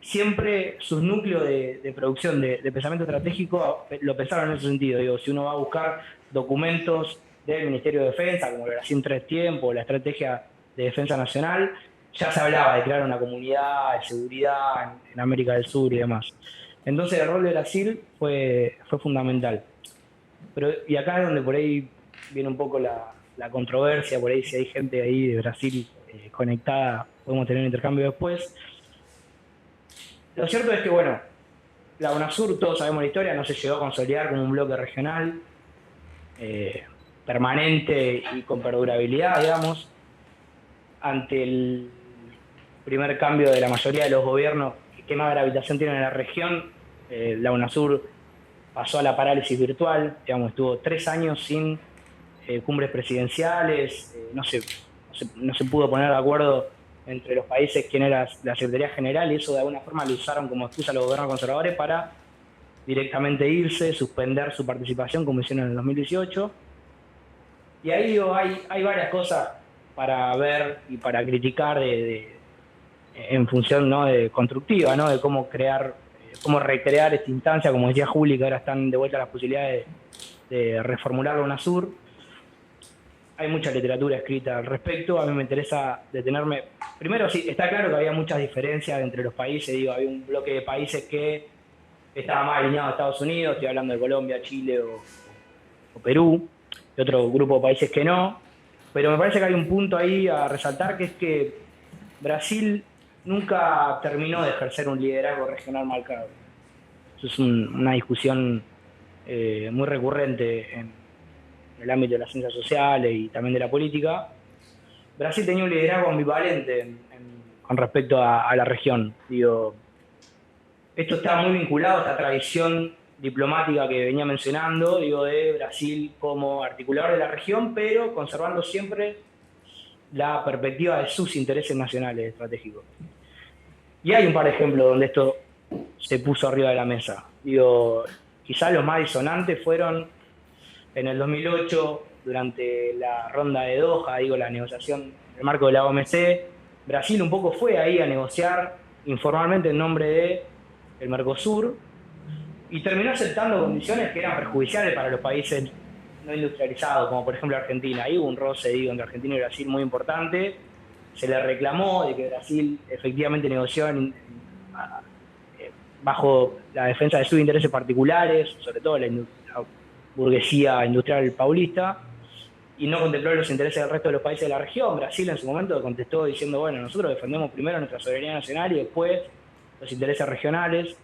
siempre sus núcleos de producción de pensamiento estratégico lo pensaron en ese sentido. Si uno va a buscar documentos del Ministerio de Defensa, como el Brasil en 3 tiempos, la Estrategia de Defensa Nacional, ya se hablaba de crear una comunidad de seguridad en América del Sur y demás. Entonces el rol de Brasil fue fundamental. Y acá es donde por ahí viene un poco la controversia, por ahí si hay gente ahí de Brasil conectada, podemos tener un intercambio después. Lo cierto es que, bueno, la UNASUR, todos sabemos la historia, no se llegó a consolidar como un bloque regional permanente y con perdurabilidad, digamos. Ante el primer cambio de la mayoría de los gobiernos que más gravitación tienen en la región, la UNASUR pasó a la parálisis virtual, estuvo 3 años sin cumbres presidenciales, no se pudo poner de acuerdo entre los países quién era la Secretaría General, y eso de alguna forma lo usaron como excusa los gobiernos conservadores para directamente irse, suspender su participación, como hicieron en el 2018. Y ahí hay varias cosas para ver y para criticar en función, ¿no?, de constructiva, ¿no?, de cómo recrear esta instancia, como decía Juli, que ahora están de vuelta las posibilidades de reformular la UNASUR. Hay mucha literatura escrita al respecto. A mí me interesa detenerme. Primero, sí, está claro que había muchas diferencias entre los países. Había un bloque de países que estaba más alineado a Estados Unidos, estoy hablando de Colombia, Chile o Perú, y otro grupo de países que no. Pero me parece que hay un punto ahí a resaltar, que es que Brasil nunca terminó de ejercer un liderazgo regional marcado. Eso es una discusión muy recurrente en el ámbito de las ciencias sociales y también de la política. Brasil tenía un liderazgo ambivalente con respecto a la región. Esto está muy vinculado a esta tradición diplomática que venía mencionando, de Brasil como articulador de la región, pero conservando siempre la perspectiva de sus intereses nacionales estratégicos. Y hay un par de ejemplos donde esto se puso arriba de la mesa. Quizás los más disonantes fueron en el 2008, durante la ronda de Doha, la negociación en el marco de la OMC. Brasil un poco fue ahí a negociar informalmente en nombre del Mercosur y terminó aceptando condiciones que eran perjudiciales para los países no industrializados, como por ejemplo Argentina. Ahí hubo un roce entre Argentina y Brasil muy importante. Se le reclamó de que Brasil efectivamente negoció bajo la defensa de sus intereses particulares, sobre todo la burguesía industrial paulista, y no contempló los intereses del resto de los países de la región. Brasil en su momento contestó diciendo, bueno, nosotros defendemos primero nuestra soberanía nacional y después los intereses regionales.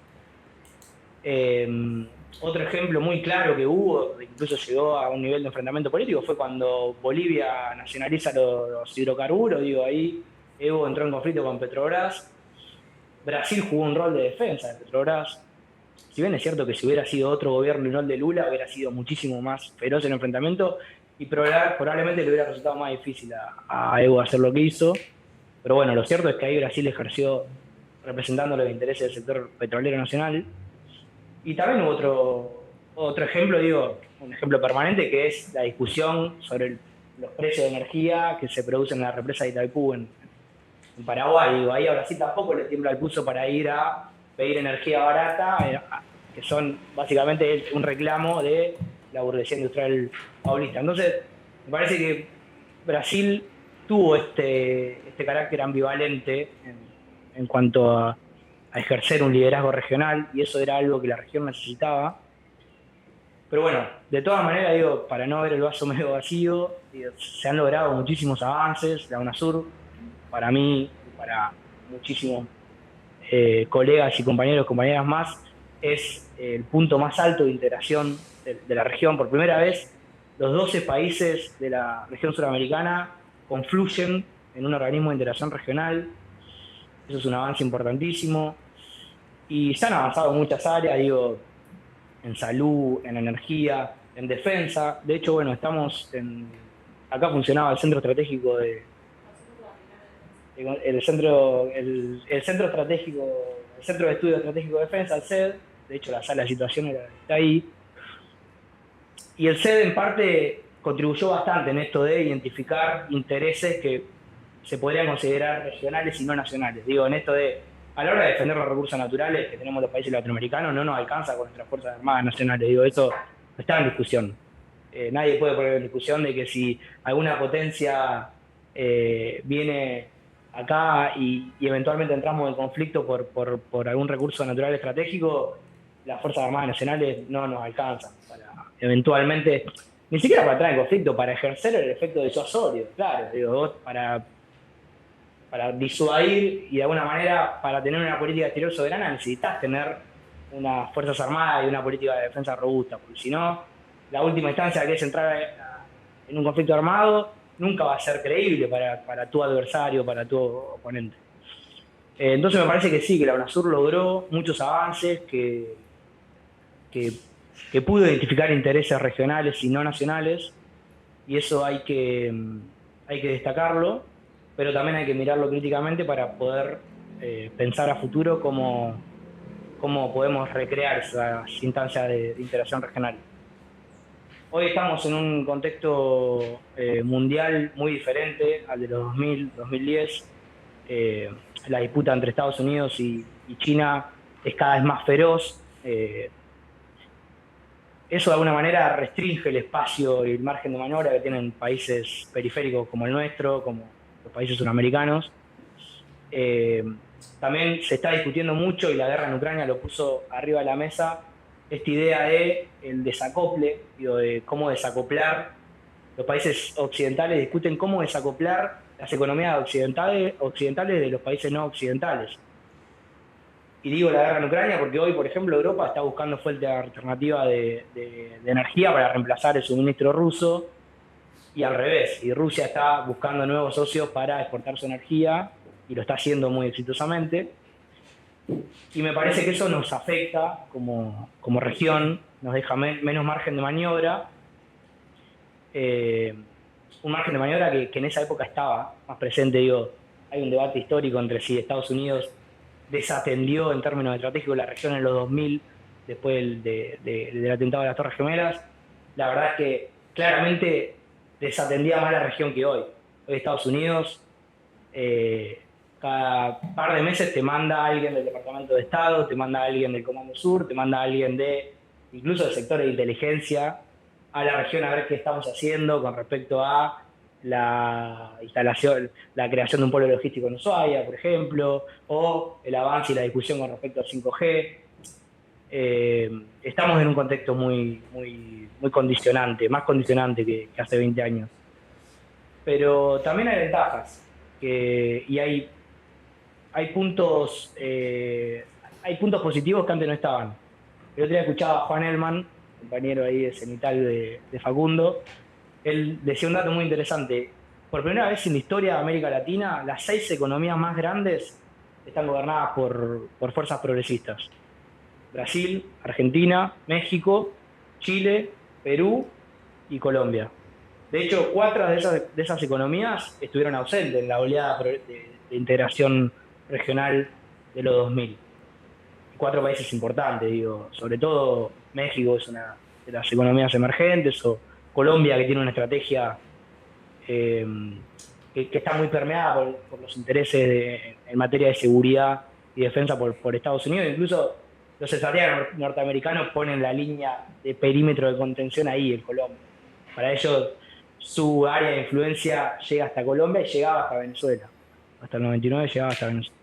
Otro ejemplo muy claro que hubo, incluso llegó a un nivel de enfrentamiento político, fue cuando Bolivia nacionaliza los hidrocarburos. Ahí Evo entró en conflicto con Petrobras. Brasil jugó un rol de defensa de Petrobras. Si bien es cierto que si hubiera sido otro gobierno y no el de Lula, hubiera sido muchísimo más feroz el enfrentamiento y probablemente le hubiera resultado más difícil a Evo hacer lo que hizo. Pero bueno, lo cierto es que ahí Brasil ejerció representando los intereses del sector petrolero nacional. Y también hubo otro ejemplo, un ejemplo permanente, que es la discusión sobre los precios de energía que se producen en la represa de Itaipú en Paraguay. Ahí a Brasil tampoco le tiembla el pulso para ir a pedir energía barata que son básicamente un reclamo de la burguesía industrial paulista. Entonces, me parece que Brasil tuvo este carácter ambivalente en cuanto a ejercer un liderazgo regional, y eso era algo que la región necesitaba. Pero bueno, de todas maneras, digo, para no ver el vaso medio vacío, digo, se han logrado muchísimos avances. La UNASUR, para mí, para muchísimos colegas y compañeras más, es el punto más alto de integración de la región. Por primera vez, los 12 países de la región suramericana confluyen en un organismo de integración regional. Eso es un avance importantísimo. Y se han avanzado en muchas áreas, digo, en salud, en energía, en defensa. De hecho, bueno, acá funcionaba el centro estratégico el centro de estudio estratégico de defensa, el CED. De hecho, la sala de situación está ahí. Y el CED en parte contribuyó bastante en esto de identificar intereses que se podrían considerar regionales y no nacionales. Digo, en esto de, a la hora de defender los recursos naturales que tenemos los países latinoamericanos, no nos alcanza con nuestras Fuerzas Armadas nacionales. Digo, eso está en discusión. Nadie puede poner en discusión de que si alguna potencia viene acá y eventualmente entramos en conflicto por algún recurso natural estratégico, las Fuerzas Armadas nacionales no nos alcanzan para eventualmente, ni siquiera para entrar en conflicto, para ejercer el efecto disuasorio, claro, digo, vos para disuadir y de alguna manera para tener una política exterior soberana necesitas tener unas Fuerzas Armadas y una política de defensa robusta, porque si no, la última instancia que es entrar en un conflicto armado nunca va a ser creíble para tu adversario, para tu oponente. Entonces me parece que sí, que la UNASUR logró muchos avances, que pudo identificar intereses regionales y no nacionales, y eso hay que destacarlo, pero también hay que mirarlo críticamente para poder pensar a futuro cómo podemos recrear esas instancias de interacción regional. Hoy estamos en un contexto mundial muy diferente al de los 2000, 2010. La disputa entre Estados Unidos y China es cada vez más feroz. Eso de alguna manera restringe el espacio y el margen de maniobra que tienen países periféricos como el nuestro, como los países suramericanos. También se está discutiendo mucho, y la guerra en Ucrania lo puso arriba de la mesa, esta idea de el desacople, de cómo desacoplar. Los países occidentales discuten cómo desacoplar las economías occidentales de los países no occidentales. Y digo la guerra en Ucrania porque hoy, por ejemplo, Europa está buscando fuentes alternativas de energía para reemplazar el suministro ruso, y al revés. Y Rusia está buscando nuevos socios para exportar su energía, y lo está haciendo muy exitosamente. Y me parece que eso nos afecta como región, nos deja menos margen de maniobra. Un margen de maniobra que en esa época estaba más presente. Digo, hay un debate histórico entre si Estados Unidos desatendió en términos estratégicos la región en los 2000, después del atentado de las Torres Gemelas. La verdad es que claramente desatendía más la región que hoy. Hoy Estados Unidos cada par de meses te manda a alguien del Departamento de Estado, te manda a alguien del Comando Sur, te manda a alguien incluso del sector de inteligencia a la región a ver qué estamos haciendo con respecto a la creación de un polo logístico en Ushuaia, por ejemplo, o el avance y la discusión con respecto al 5G. Estamos en un contexto muy, muy, muy condicionante, más condicionante que hace 20 años. Pero también hay ventajas, y hay puntos positivos que antes no estaban. El otro día escuchaba a Juan Elman, compañero ahí de Cenital de Facundo. Él decía un dato muy interesante. Por primera vez en la historia de América Latina, las 6 economías más grandes están gobernadas por fuerzas progresistas. Brasil, Argentina, México, Chile, Perú y Colombia. De hecho, 4 de esas economías estuvieron ausentes en la oleada de integración regional de los 2000. 4 países importantes, digo, sobre todo México es una de las economías emergentes, o Colombia, que tiene una estrategia que está muy permeada por los intereses en materia de seguridad y defensa por Estados Unidos. Incluso los estrategas norteamericanos ponen la línea de perímetro de contención ahí, en Colombia. Para ellos, su área de influencia llega hasta Colombia y llegaba hasta Venezuela. Hasta el 99 llegaba hasta Venezuela.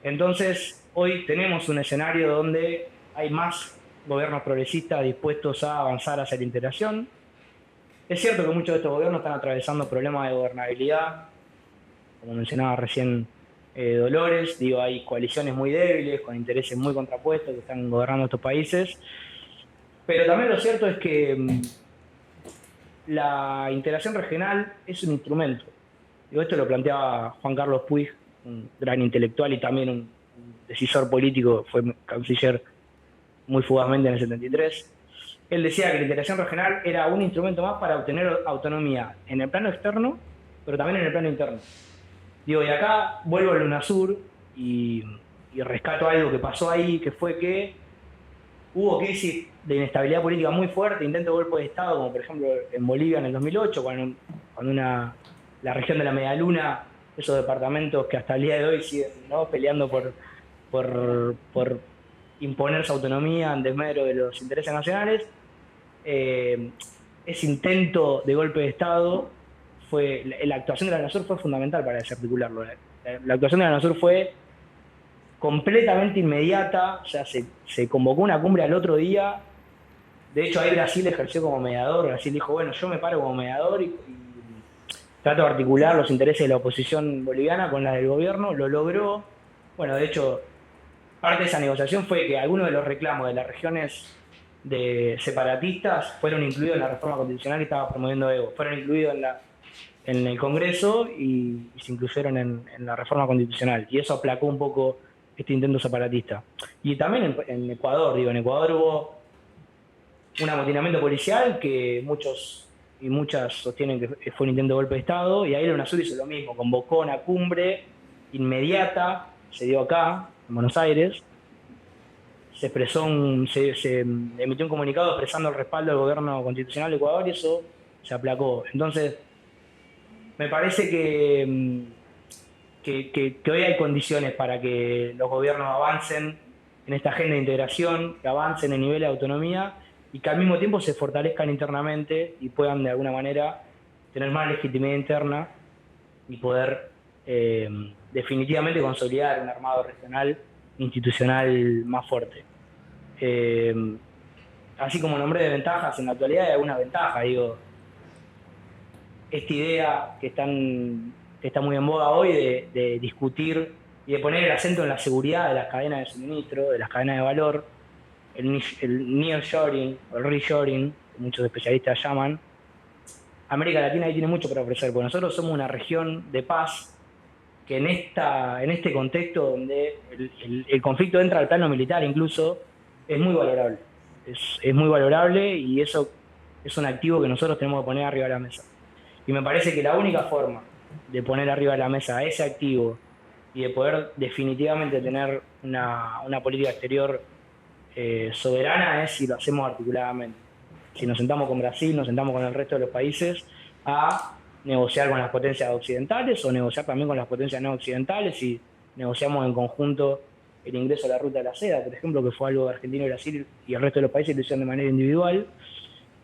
Entonces, hoy tenemos un escenario donde hay más gobiernos progresistas dispuestos a avanzar hacia la integración. Es cierto que muchos de estos gobiernos están atravesando problemas de gobernabilidad, como mencionaba recién Dolores. Digo, hay coaliciones muy débiles, con intereses muy contrapuestos que están gobernando estos países. Pero también lo cierto es que la integración regional es un instrumento. Digo, esto lo planteaba Juan Carlos Puig, un gran intelectual y también un decisor político, fue canciller muy fugazmente en el 73. Él decía que la integración regional era un instrumento más para obtener autonomía en el plano externo, pero también en el plano interno. Digo, y acá vuelvo al UNASUR y rescato algo que pasó ahí, que fue que hubo crisis de inestabilidad política muy fuerte, intentos de golpe de Estado, como por ejemplo en Bolivia en el 2008, cuando la región de la Medialuna, esos departamentos que hasta el día de hoy siguen, ¿no?, peleando por imponer su autonomía en desmedro de los intereses nacionales. Ese intento de golpe de Estado la actuación de la UNASUR fue fundamental para desarticularlo. La actuación de la UNASUR fue completamente inmediata, o sea, se convocó una cumbre al otro día. De hecho, ahí Brasil ejerció como mediador. Brasil dijo, bueno, yo me paro como mediador y trato de articular los intereses de la oposición boliviana con la del gobierno. Lo logró. Bueno, de hecho, parte de esa negociación fue que algunos de los reclamos de las regiones de separatistas fueron incluidos en la reforma constitucional que estaba promoviendo Evo. Fueron incluidos en el Congreso y se incluyeron en la reforma constitucional. Y eso aplacó un poco este intento separatista. Y también en Ecuador, en Ecuador hubo un amotinamiento policial que muchos y muchas sostienen que fue un intento de golpe de Estado, y ahí la UNASUR hizo lo mismo, convocó una cumbre inmediata, se dio acá, en Buenos Aires, se emitió un comunicado expresando el respaldo del gobierno constitucional de Ecuador y eso se aplacó. Entonces, me parece que hoy hay condiciones para que los gobiernos avancen en esta agenda de integración, que avancen en nivel de autonomía y que al mismo tiempo se fortalezcan internamente y puedan de alguna manera tener más legitimidad interna y poder definitivamente consolidar un armado regional institucional más fuerte. Así como nombré de ventajas, en la actualidad hay algunas ventajas. Digo, esta idea que está muy en boga hoy de discutir y de poner el acento en la seguridad de las cadenas de suministro, de las cadenas de valor, el nearshoring o el reshoring, que muchos especialistas llaman. América Latina ahí tiene mucho para ofrecer, porque nosotros somos una región de paz que en este contexto donde el conflicto entra al plano militar incluso, es muy valorable. Es muy valorable y eso es un activo que nosotros tenemos que poner arriba de la mesa. Y me parece que la única forma de poner arriba de la mesa ese activo y de poder definitivamente tener una política exterior soberana es si lo hacemos articuladamente. Si nos sentamos con Brasil, nos sentamos con el resto de los países a negociar con las potencias occidentales o negociar también con las potencias no occidentales y negociamos en conjunto el ingreso a la ruta de la seda, por ejemplo, que fue algo de Argentina y Brasil y el resto de los países lo hicieron de manera individual,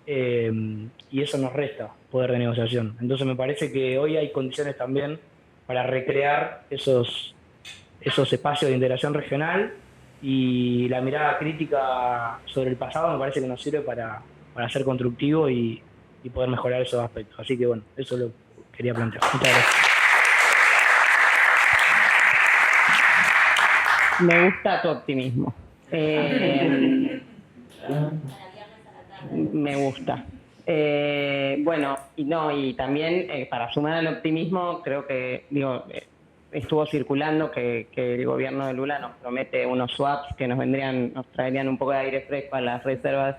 y eso nos resta poder de negociación. Entonces me parece que hoy hay condiciones también para recrear esos espacios de integración regional, y la mirada crítica sobre el pasado me parece que nos sirve para ser constructivo y poder mejorar esos aspectos. Así que bueno, eso lo quería plantear. Muchas gracias. Me gusta tu optimismo. Me gusta. Bueno, y también para sumar al optimismo, creo que estuvo circulando que el gobierno de Lula nos promete unos swaps que nos traerían un poco de aire fresco a las reservas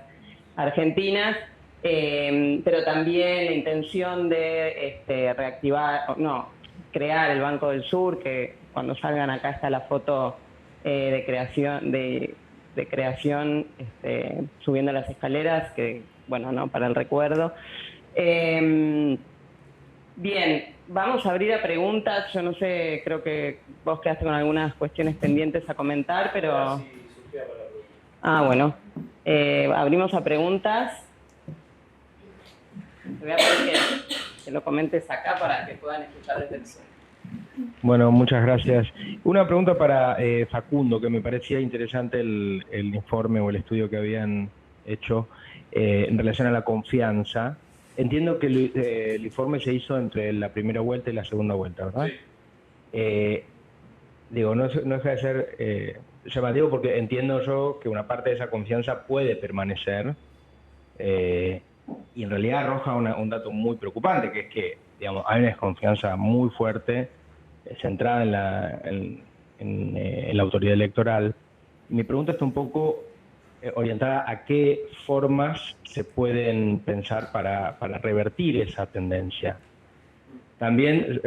argentinas, pero también la intención de crear el Banco del Sur, que cuando salgan acá está la foto de creación subiendo las escaleras, que bueno, no, para el recuerdo. Bien, vamos a abrir a preguntas. Yo no sé, creo que vos quedaste con algunas cuestiones pendientes a comentar, pero... Bueno. Abrimos a preguntas. Te voy a pedir que lo comentes acá para que puedan escuchar desde el Zoom. Bueno, muchas gracias. Una pregunta para Facundo, que me parecía interesante el informe o el estudio que habían hecho en relación a la confianza. Entiendo que el informe se hizo entre la primera vuelta y la segunda vuelta, ¿verdad? Sí. Digo, no deja de ser llamativo porque entiendo yo que una parte de esa confianza puede permanecer y en realidad arroja un dato muy preocupante, que es que, digamos, hay una desconfianza muy fuerte centrada en la autoridad electoral. Mi pregunta está un poco orientada a qué formas se pueden pensar para revertir esa tendencia. También,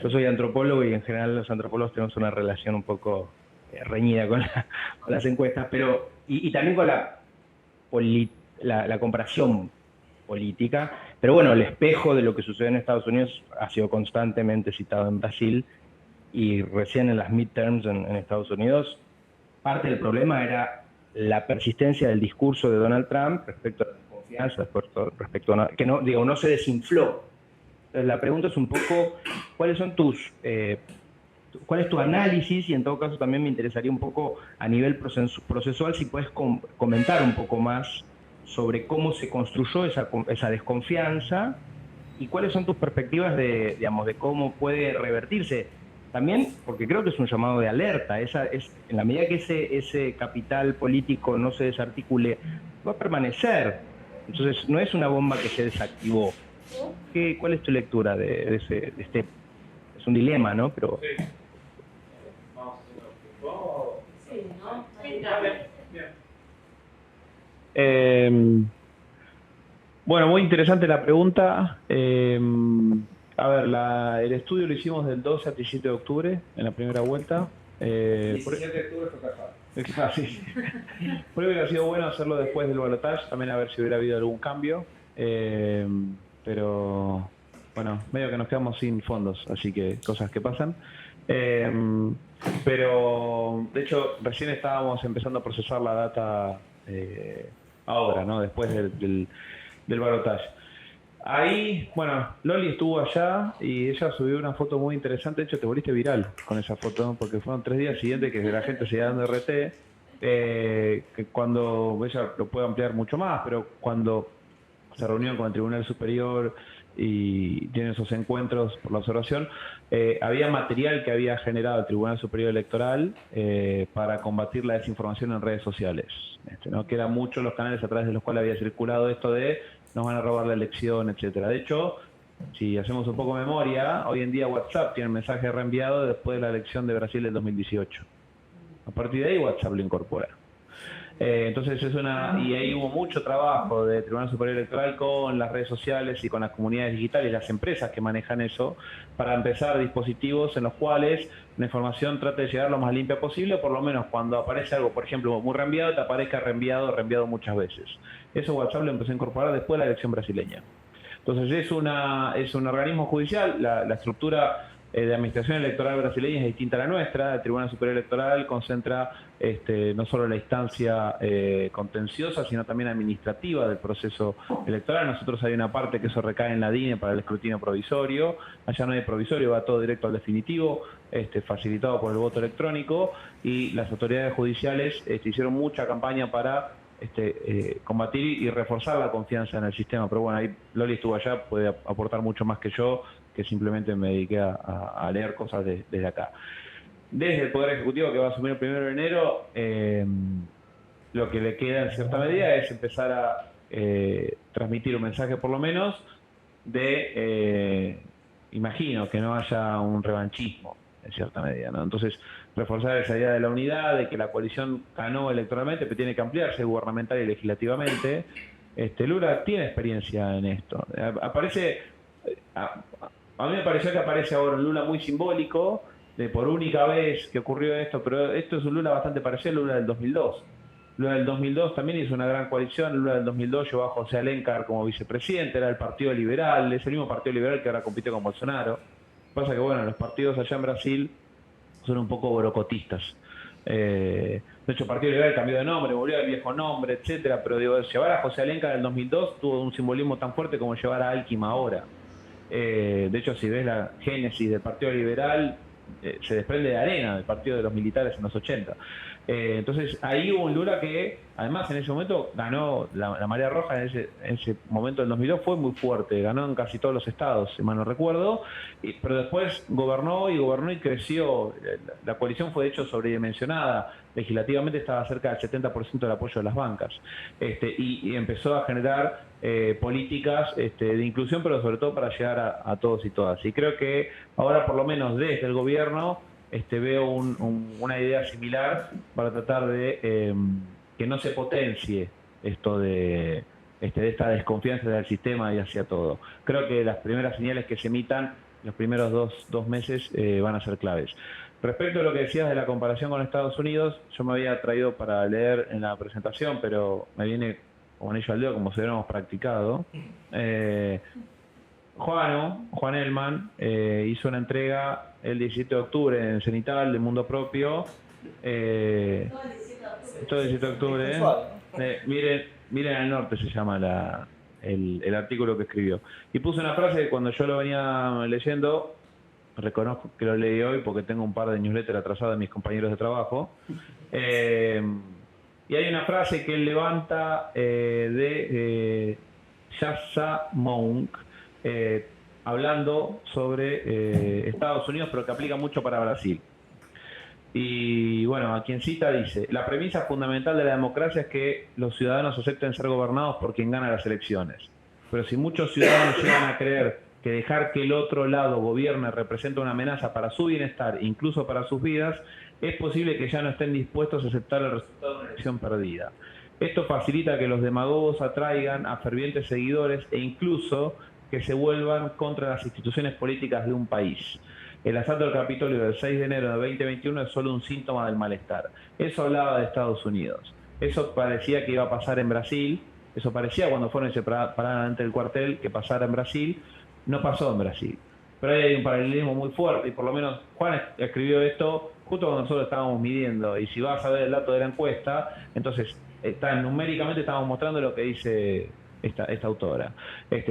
yo soy antropólogo y en general los antropólogos tenemos una relación un poco reñida con las encuestas, pero y también con la comparación política. Pero bueno, el espejo de lo que sucede en Estados Unidos ha sido constantemente citado en Brasil y recién en las midterms en Estados Unidos, parte del problema era la persistencia del discurso de Donald Trump respecto a la desconfianza, respecto a que no se desinfló. Entonces la pregunta es un poco, ¿cuál es tu análisis? Y en todo caso también me interesaría un poco a nivel procesual si puedes comentar un poco más sobre cómo se construyó esa desconfianza y cuáles son tus perspectivas de cómo puede revertirse. También, porque creo que es un llamado de alerta, en la medida que ese capital político no se desarticule, va a permanecer. Entonces, no es una bomba que se desactivó. ¿Cuál es tu lectura de este? Es un dilema, ¿no? Pero... Sí. Vamos a hacer ¿no? Bien. Bueno, muy interesante la pregunta. A ver, el estudio lo hicimos del 12 al 17 de octubre, en la primera vuelta. 17 de octubre fue casual. Sí. Por eso hubiera sido bueno hacerlo después del balotaje, también a ver si hubiera habido algún cambio. Pero, bueno, medio que nos quedamos sin fondos, así que cosas que pasan. Pero, de hecho, recién estábamos empezando a procesar la data ahora, ¿no? Después del balotaje. Ahí, bueno, Loli estuvo allá y ella subió una foto muy interesante. De hecho, te volviste viral con esa foto, porque fueron 3 días siguientes que la gente seguía dando RT. Que cuando, ella lo puede ampliar mucho más, pero cuando se reunió con el Tribunal Superior y tiene esos encuentros por la observación, había material que había generado el Tribunal Superior Electoral para combatir la desinformación en redes sociales, ¿no? Que eran muchos los canales a través de los cuales había circulado esto de nos van a robar la elección, etcétera. De hecho, si hacemos un poco de memoria, hoy en día WhatsApp tiene el mensaje reenviado después de la elección de Brasil del 2018. A partir de ahí WhatsApp lo incorpora. Entonces y ahí hubo mucho trabajo del Tribunal Superior Electoral con las redes sociales y con las comunidades digitales, las empresas que manejan eso, para empezar dispositivos en los cuales la información trate de llegar lo más limpia posible, por lo menos cuando aparece algo, por ejemplo, muy reenviado, te aparezca reenviado muchas veces. Eso WhatsApp lo empezó a incorporar después de la elección brasileña. Entonces es un organismo judicial, la estructura de administración electoral brasileña es distinta a la nuestra. El Tribunal Superior Electoral concentra no solo la instancia contenciosa, sino también administrativa del proceso electoral. Nosotros hay una parte que eso recae en la DINE para el escrutinio provisorio. Allá no hay provisorio, va todo directo al definitivo, facilitado por el voto electrónico, y las autoridades judiciales hicieron mucha campaña para combatir y reforzar la confianza en el sistema. Pero bueno, ahí Loli estuvo allá, puede aportar mucho más que yo, que simplemente me dediqué a leer cosas desde acá. Desde el Poder Ejecutivo, que va a asumir el 1 de enero, lo que le queda en cierta medida es empezar a transmitir un mensaje, por lo menos, imagino, que no haya un revanchismo, en cierta medida, ¿no? Entonces, reforzar esa idea de la unidad, de que la coalición ganó electoralmente, pero tiene que ampliarse gubernamental y legislativamente. Lula tiene experiencia en esto. A mí me pareció que aparece ahora un Lula muy simbólico, de por única vez que ocurrió esto, pero esto es un Lula bastante parecido al Lula del 2002. Lula del 2002 también hizo una gran coalición. Lula del 2002 llevó a José Alencar como vicepresidente, era el Partido Liberal, es el mismo Partido Liberal que ahora compite con Bolsonaro. Pasa que, bueno, los partidos allá en Brasil son un poco borocotistas. De hecho, el Partido Liberal cambió de nombre, volvió al viejo nombre, etcétera. Pero digo, llevar a José Alencar en el 2002 tuvo un simbolismo tan fuerte como llevar a Alckmin ahora. De hecho, si ves la génesis del Partido Liberal, se desprende de arena del Partido de los Militares en los 80. Entonces, ahí hubo un Lula que, además, en ese momento ganó la Marea Roja, en ese momento del 2002 fue muy fuerte, ganó en casi todos los estados, si mal no recuerdo, pero después gobernó y creció. La coalición fue, de hecho, sobredimensionada. Legislativamente estaba cerca del 70% del apoyo de las bancas. Y empezó a generar políticas de inclusión, pero sobre todo para llegar a todos y todas. Y creo que ahora, por lo menos desde el gobierno, veo una idea similar para tratar de que no se potencie esto de esta desconfianza del sistema y hacia todo. Creo que las primeras señales que se emitan los primeros dos meses van a ser claves. Respecto a lo que decías de la comparación con Estados Unidos, yo me había traído para leer en la presentación, pero me viene como anillo al dedo, como si hubiéramos practicado. Juan Elman hizo una entrega el 17 de octubre en Cenital de Mundo Propio. Todo el 17 de octubre. Miren al norte se llama el artículo que escribió. Y puso una frase que cuando yo lo venía leyendo, reconozco que lo leí hoy porque tengo un par de newsletters atrasados de mis compañeros de trabajo. Y hay una frase que él levanta de Yasha Monk, hablando sobre Estados Unidos, pero que aplica mucho para Brasil. Y bueno, a quien cita dice: la premisa fundamental de la democracia es que los ciudadanos acepten ser gobernados por quien gana las elecciones. Pero si muchos ciudadanos llegan a creer que dejar que el otro lado gobierne representa una amenaza para su bienestar, incluso para sus vidas, es posible que ya no estén dispuestos a aceptar el resultado de una elección perdida. Esto facilita que los demagogos atraigan a fervientes seguidores e incluso que se vuelvan contra las instituciones políticas de un país. El asalto al Capitolio del 6 de enero de 2021 es solo un síntoma del malestar. Eso hablaba de Estados Unidos. Eso parecía que iba a pasar en Brasil. Eso parecía cuando fueron y se pararon ante el cuartel que pasara en Brasil. No pasó en Brasil. Pero hay un paralelismo muy fuerte y por lo menos Juan escribió esto justo cuando nosotros estábamos midiendo. Y si vas a ver el dato de la encuesta, entonces numéricamente estamos mostrando lo que dice esta autora.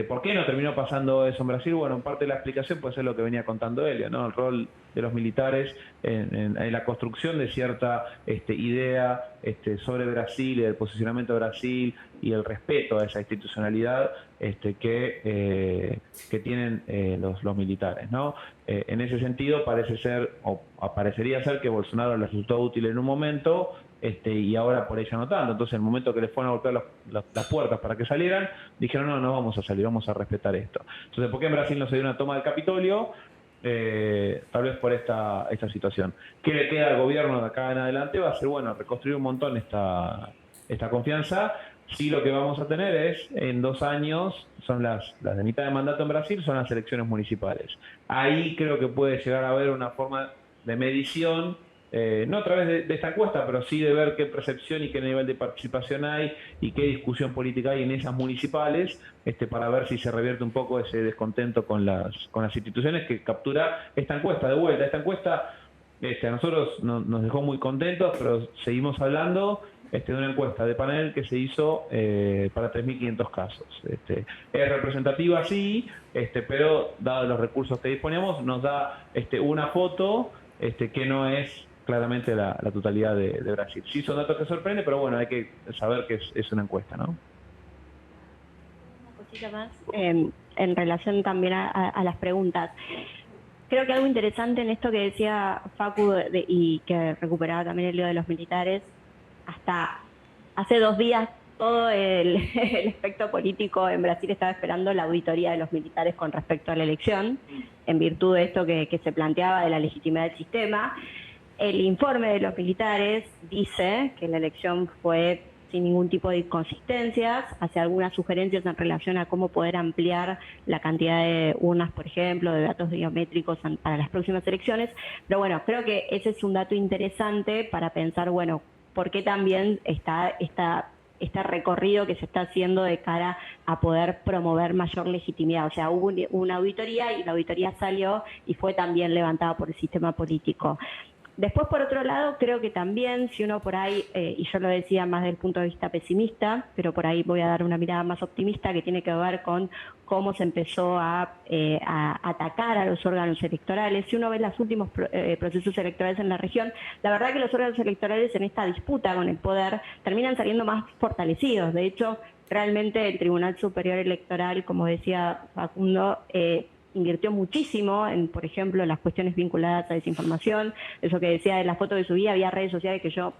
¿Por qué no terminó pasando eso en Brasil? Bueno, en parte de la explicación puede ser lo que venía contando Elia, ¿no? El rol de los militares en la construcción de cierta idea sobre Brasil y el posicionamiento de Brasil y el respeto a esa institucionalidad que tienen los militares, ¿no? En ese sentido parece ser, o parecería ser, que Bolsonaro les resultó útil en un momento y ahora por ella no tanto. Entonces, en el momento que les fueron a golpear las puertas para que salieran, dijeron: no vamos a salir, vamos a respetar esto. Entonces, ¿por qué en Brasil no se dio una toma del Capitolio? Tal vez por esta situación. ¿Qué le queda al gobierno de acá en adelante? Va a ser, bueno, reconstruir un montón esta confianza. Sí, lo que vamos a tener es, en 2 años, son las de mitad de mandato en Brasil, son las elecciones municipales. Ahí creo que puede llegar a haber una forma de medición, no a través de esta encuesta, pero sí de ver qué percepción y qué nivel de participación hay y qué discusión política hay en esas municipales, para ver si se revierte un poco ese descontento con las instituciones que captura esta encuesta. De vuelta, esta encuesta a nosotros nos dejó muy contentos, pero seguimos hablando de una encuesta de panel que se hizo para 3.500 casos. Es representativa, sí, pero dado los recursos que disponemos, nos da una foto que no es claramente la totalidad de Brasil. Sí, son datos que sorprenden, pero bueno, hay que saber que es una encuesta, ¿no? Una cosita más en relación también a las preguntas. Creo que algo interesante en esto que decía Facu y que recuperaba también el lío de los militares, hasta hace 2 días todo el espectro político en Brasil estaba esperando la auditoría de los militares con respecto a la elección, en virtud de esto que se planteaba de la legitimidad del sistema. El informe de los militares dice que la elección fue sin ningún tipo de inconsistencias, hace algunas sugerencias en relación a cómo poder ampliar la cantidad de urnas, por ejemplo, de datos biométricos para las próximas elecciones. Pero bueno, creo que ese es un dato interesante para pensar, bueno, por qué también está este recorrido que se está haciendo de cara a poder promover mayor legitimidad. O sea, hubo una auditoría y la auditoría salió y fue también levantada por el sistema político. Después, por otro lado, creo que también, si uno por ahí, y yo lo decía más desde el punto de vista pesimista, pero por ahí voy a dar una mirada más optimista que tiene que ver con cómo se empezó a atacar a los órganos electorales. Si uno ve los últimos procesos electorales en la región, la verdad que los órganos electorales en esta disputa con el poder terminan saliendo más fortalecidos. De hecho, realmente el Tribunal Superior Electoral, como decía Facundo, invirtió muchísimo en, por ejemplo, las cuestiones vinculadas a desinformación. Eso que decía de la foto que subía, había redes sociales que yo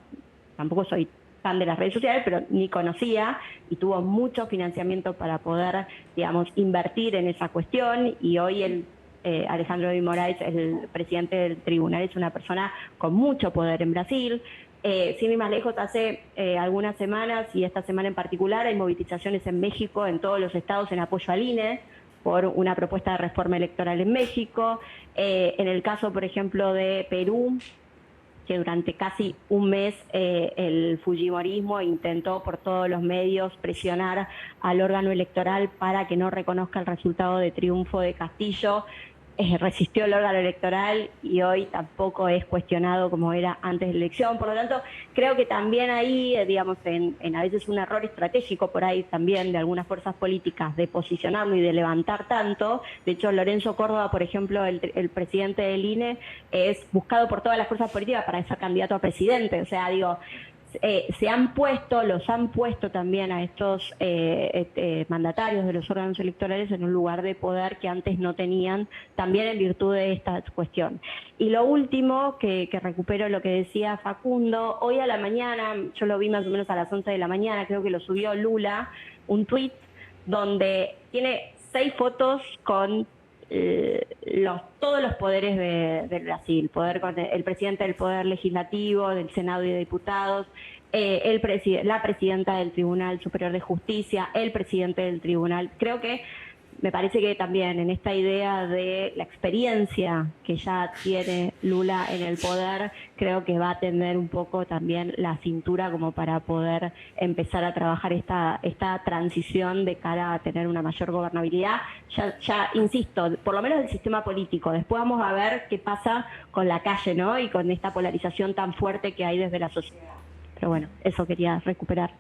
tampoco soy fan de las redes sociales, pero ni conocía, y tuvo mucho financiamiento para poder, digamos, invertir en esa cuestión. Y hoy Alejandro de Moraes, el presidente del tribunal, es una persona con mucho poder en Brasil. Sin ir más lejos, hace algunas semanas, y esta semana en particular, hay movilizaciones en México, en todos los estados, en apoyo al INE, por una propuesta de reforma electoral en México. En el caso, por ejemplo, de Perú, que durante casi un mes el fujimorismo intentó por todos los medios presionar al órgano electoral para que no reconozca el resultado de triunfo de Castillo. Resistió el órgano electoral y hoy tampoco es cuestionado como era antes de la elección. Por lo tanto, creo que también ahí, digamos, en a veces un error estratégico por ahí también de algunas fuerzas políticas de posicionarlo y de levantar tanto. De hecho, Lorenzo Córdoba, por ejemplo, el presidente del INE, es buscado por todas las fuerzas políticas para ser candidato a presidente. O sea, digo, los han puesto también a estos mandatarios de los órganos electorales en un lugar de poder que antes no tenían, también en virtud de esta cuestión. Y lo último, que recupero lo que decía Facundo, hoy a la mañana, yo lo vi más o menos a las 11 de la mañana, creo que lo subió Lula, un tuit donde tiene 6 fotos con todos los poderes de Brasil, el presidente del Poder Legislativo, del Senado y de Diputados, la presidenta del Tribunal Superior de Justicia, el presidente del tribunal. Creo que me parece que también en esta idea de la experiencia que ya tiene Lula en el poder, creo que va a tener un poco también la cintura como para poder empezar a trabajar esta transición de cara a tener una mayor gobernabilidad. Ya insisto, por lo menos del sistema político. Después vamos a ver qué pasa con la calle, ¿no? Y con esta polarización tan fuerte que hay desde la sociedad. Pero bueno, eso quería recuperar.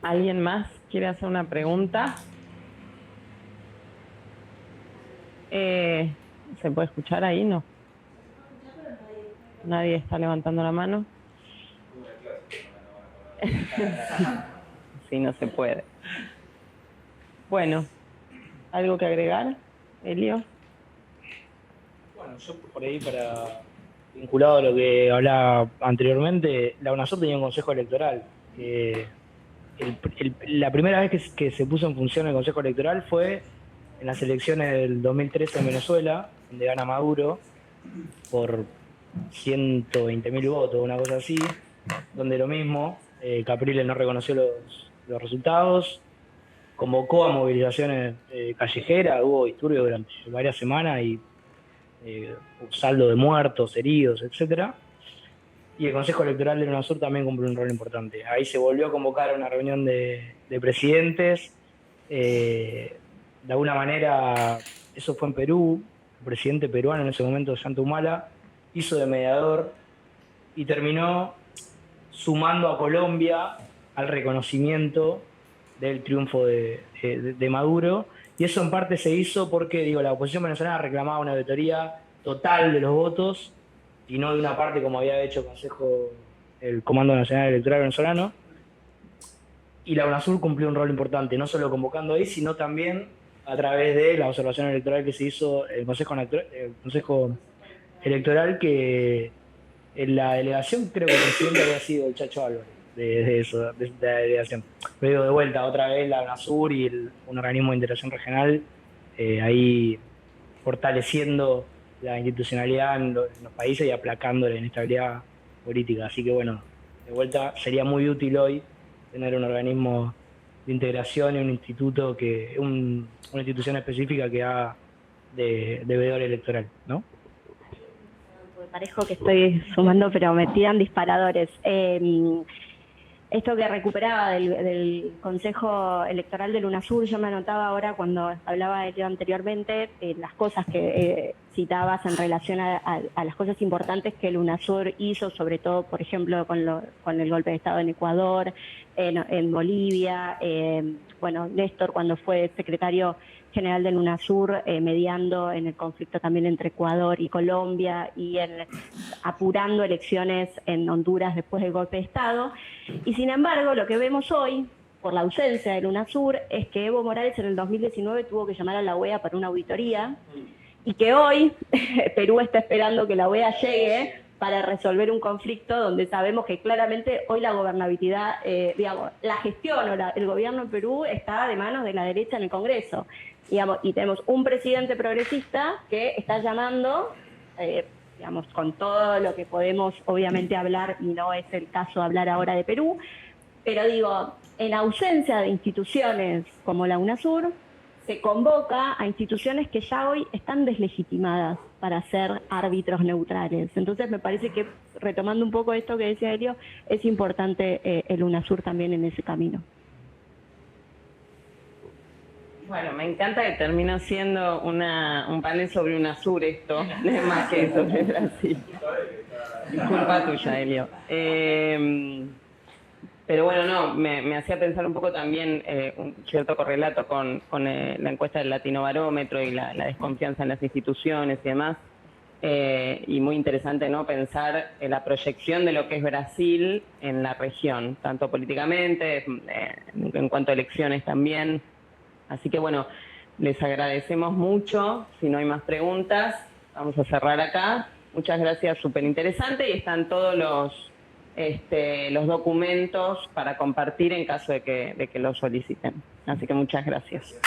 ¿Alguien más quiere hacer una pregunta? ¿Se puede escuchar ahí? No. Nadie está levantando la mano. Sí, no se puede. Bueno, ¿algo que agregar, Elio? Bueno, yo por ahí, vinculado a lo que hablaba anteriormente, la UNASUR tenía un consejo electoral. La primera vez que se puso en función el consejo electoral fue en las elecciones del 2013 en Venezuela, donde gana Maduro por 120.000 votos, una cosa así, donde lo mismo, Capriles no reconoció los resultados, convocó a movilizaciones callejeras, hubo disturbios durante varias semanas y saldo de muertos, heridos, etcétera. Y el Consejo Electoral de UNASUR también cumplió un rol importante. Ahí se volvió a convocar a una reunión de presidentes. De alguna manera, eso fue en Perú. El presidente peruano en ese momento, Ollanta Humala, hizo de mediador y terminó sumando a Colombia al reconocimiento del triunfo de Maduro. Y eso en parte se hizo porque, la oposición venezolana reclamaba una auditoría total de los votos y no de una parte como había hecho el Comando Nacional Electoral venezolano. Y la UNASUR cumplió un rol importante, no solo convocando ahí, sino también a través de la observación electoral que se hizo el Consejo Electoral, que en la delegación creo que el presidente había sido el Chacho Álvarez, de la delegación. Pero digo, de vuelta, otra vez la UNASUR y un organismo de integración regional ahí fortaleciendo la institucionalidad en los países y aplacando la inestabilidad política. Así que bueno, de vuelta sería muy útil hoy tener un organismo de integración y un instituto una institución específica que haga de veedor electoral, ¿no? Me parejo que estoy sumando, pero me tiran disparadores. Esto que recuperaba del Consejo Electoral del UNASUR, yo me anotaba ahora cuando hablaba de ello anteriormente, las cosas que citabas en relación a las cosas importantes que el UNASUR hizo, sobre todo, por ejemplo, con el golpe de Estado en Ecuador, en Bolivia, bueno, Néstor cuando fue secretario general del UNASUR, mediando en el conflicto también entre Ecuador y Colombia y apurando elecciones en Honduras después del golpe de Estado. Y sin embargo, lo que vemos hoy, por la ausencia del UNASUR, es que Evo Morales en el 2019 tuvo que llamar a la OEA para una auditoría y que hoy Perú está esperando que la OEA llegue para resolver un conflicto donde sabemos que claramente hoy la gobernabilidad, digamos, la gestión o el gobierno en Perú está de manos de la derecha en el Congreso, digamos, y tenemos un presidente progresista que está llamando, digamos, con todo lo que podemos obviamente hablar, y no es el caso hablar ahora de Perú, pero digo, en ausencia de instituciones como la UNASUR, se convoca a instituciones que ya hoy están deslegitimadas para ser árbitros neutrales. Entonces me parece que, retomando un poco esto que decía Elio, es importante el UNASUR también en ese camino. Bueno, me encanta que termina siendo un panel sobre UNASUR esto, más que sobre Brasil. Disculpa tuya, Elio. Pero bueno, no, me hacía pensar un poco también un cierto correlato con la encuesta del Latinobarómetro y la desconfianza en las instituciones y demás. Y muy interesante, ¿no?, pensar en la proyección de lo que es Brasil en la región, tanto políticamente, en cuanto a elecciones también. Así que bueno, les agradecemos mucho. Si no hay más preguntas, vamos a cerrar acá. Muchas gracias, súper interesante, y están todos los documentos para compartir en caso de que los soliciten. Así que muchas gracias.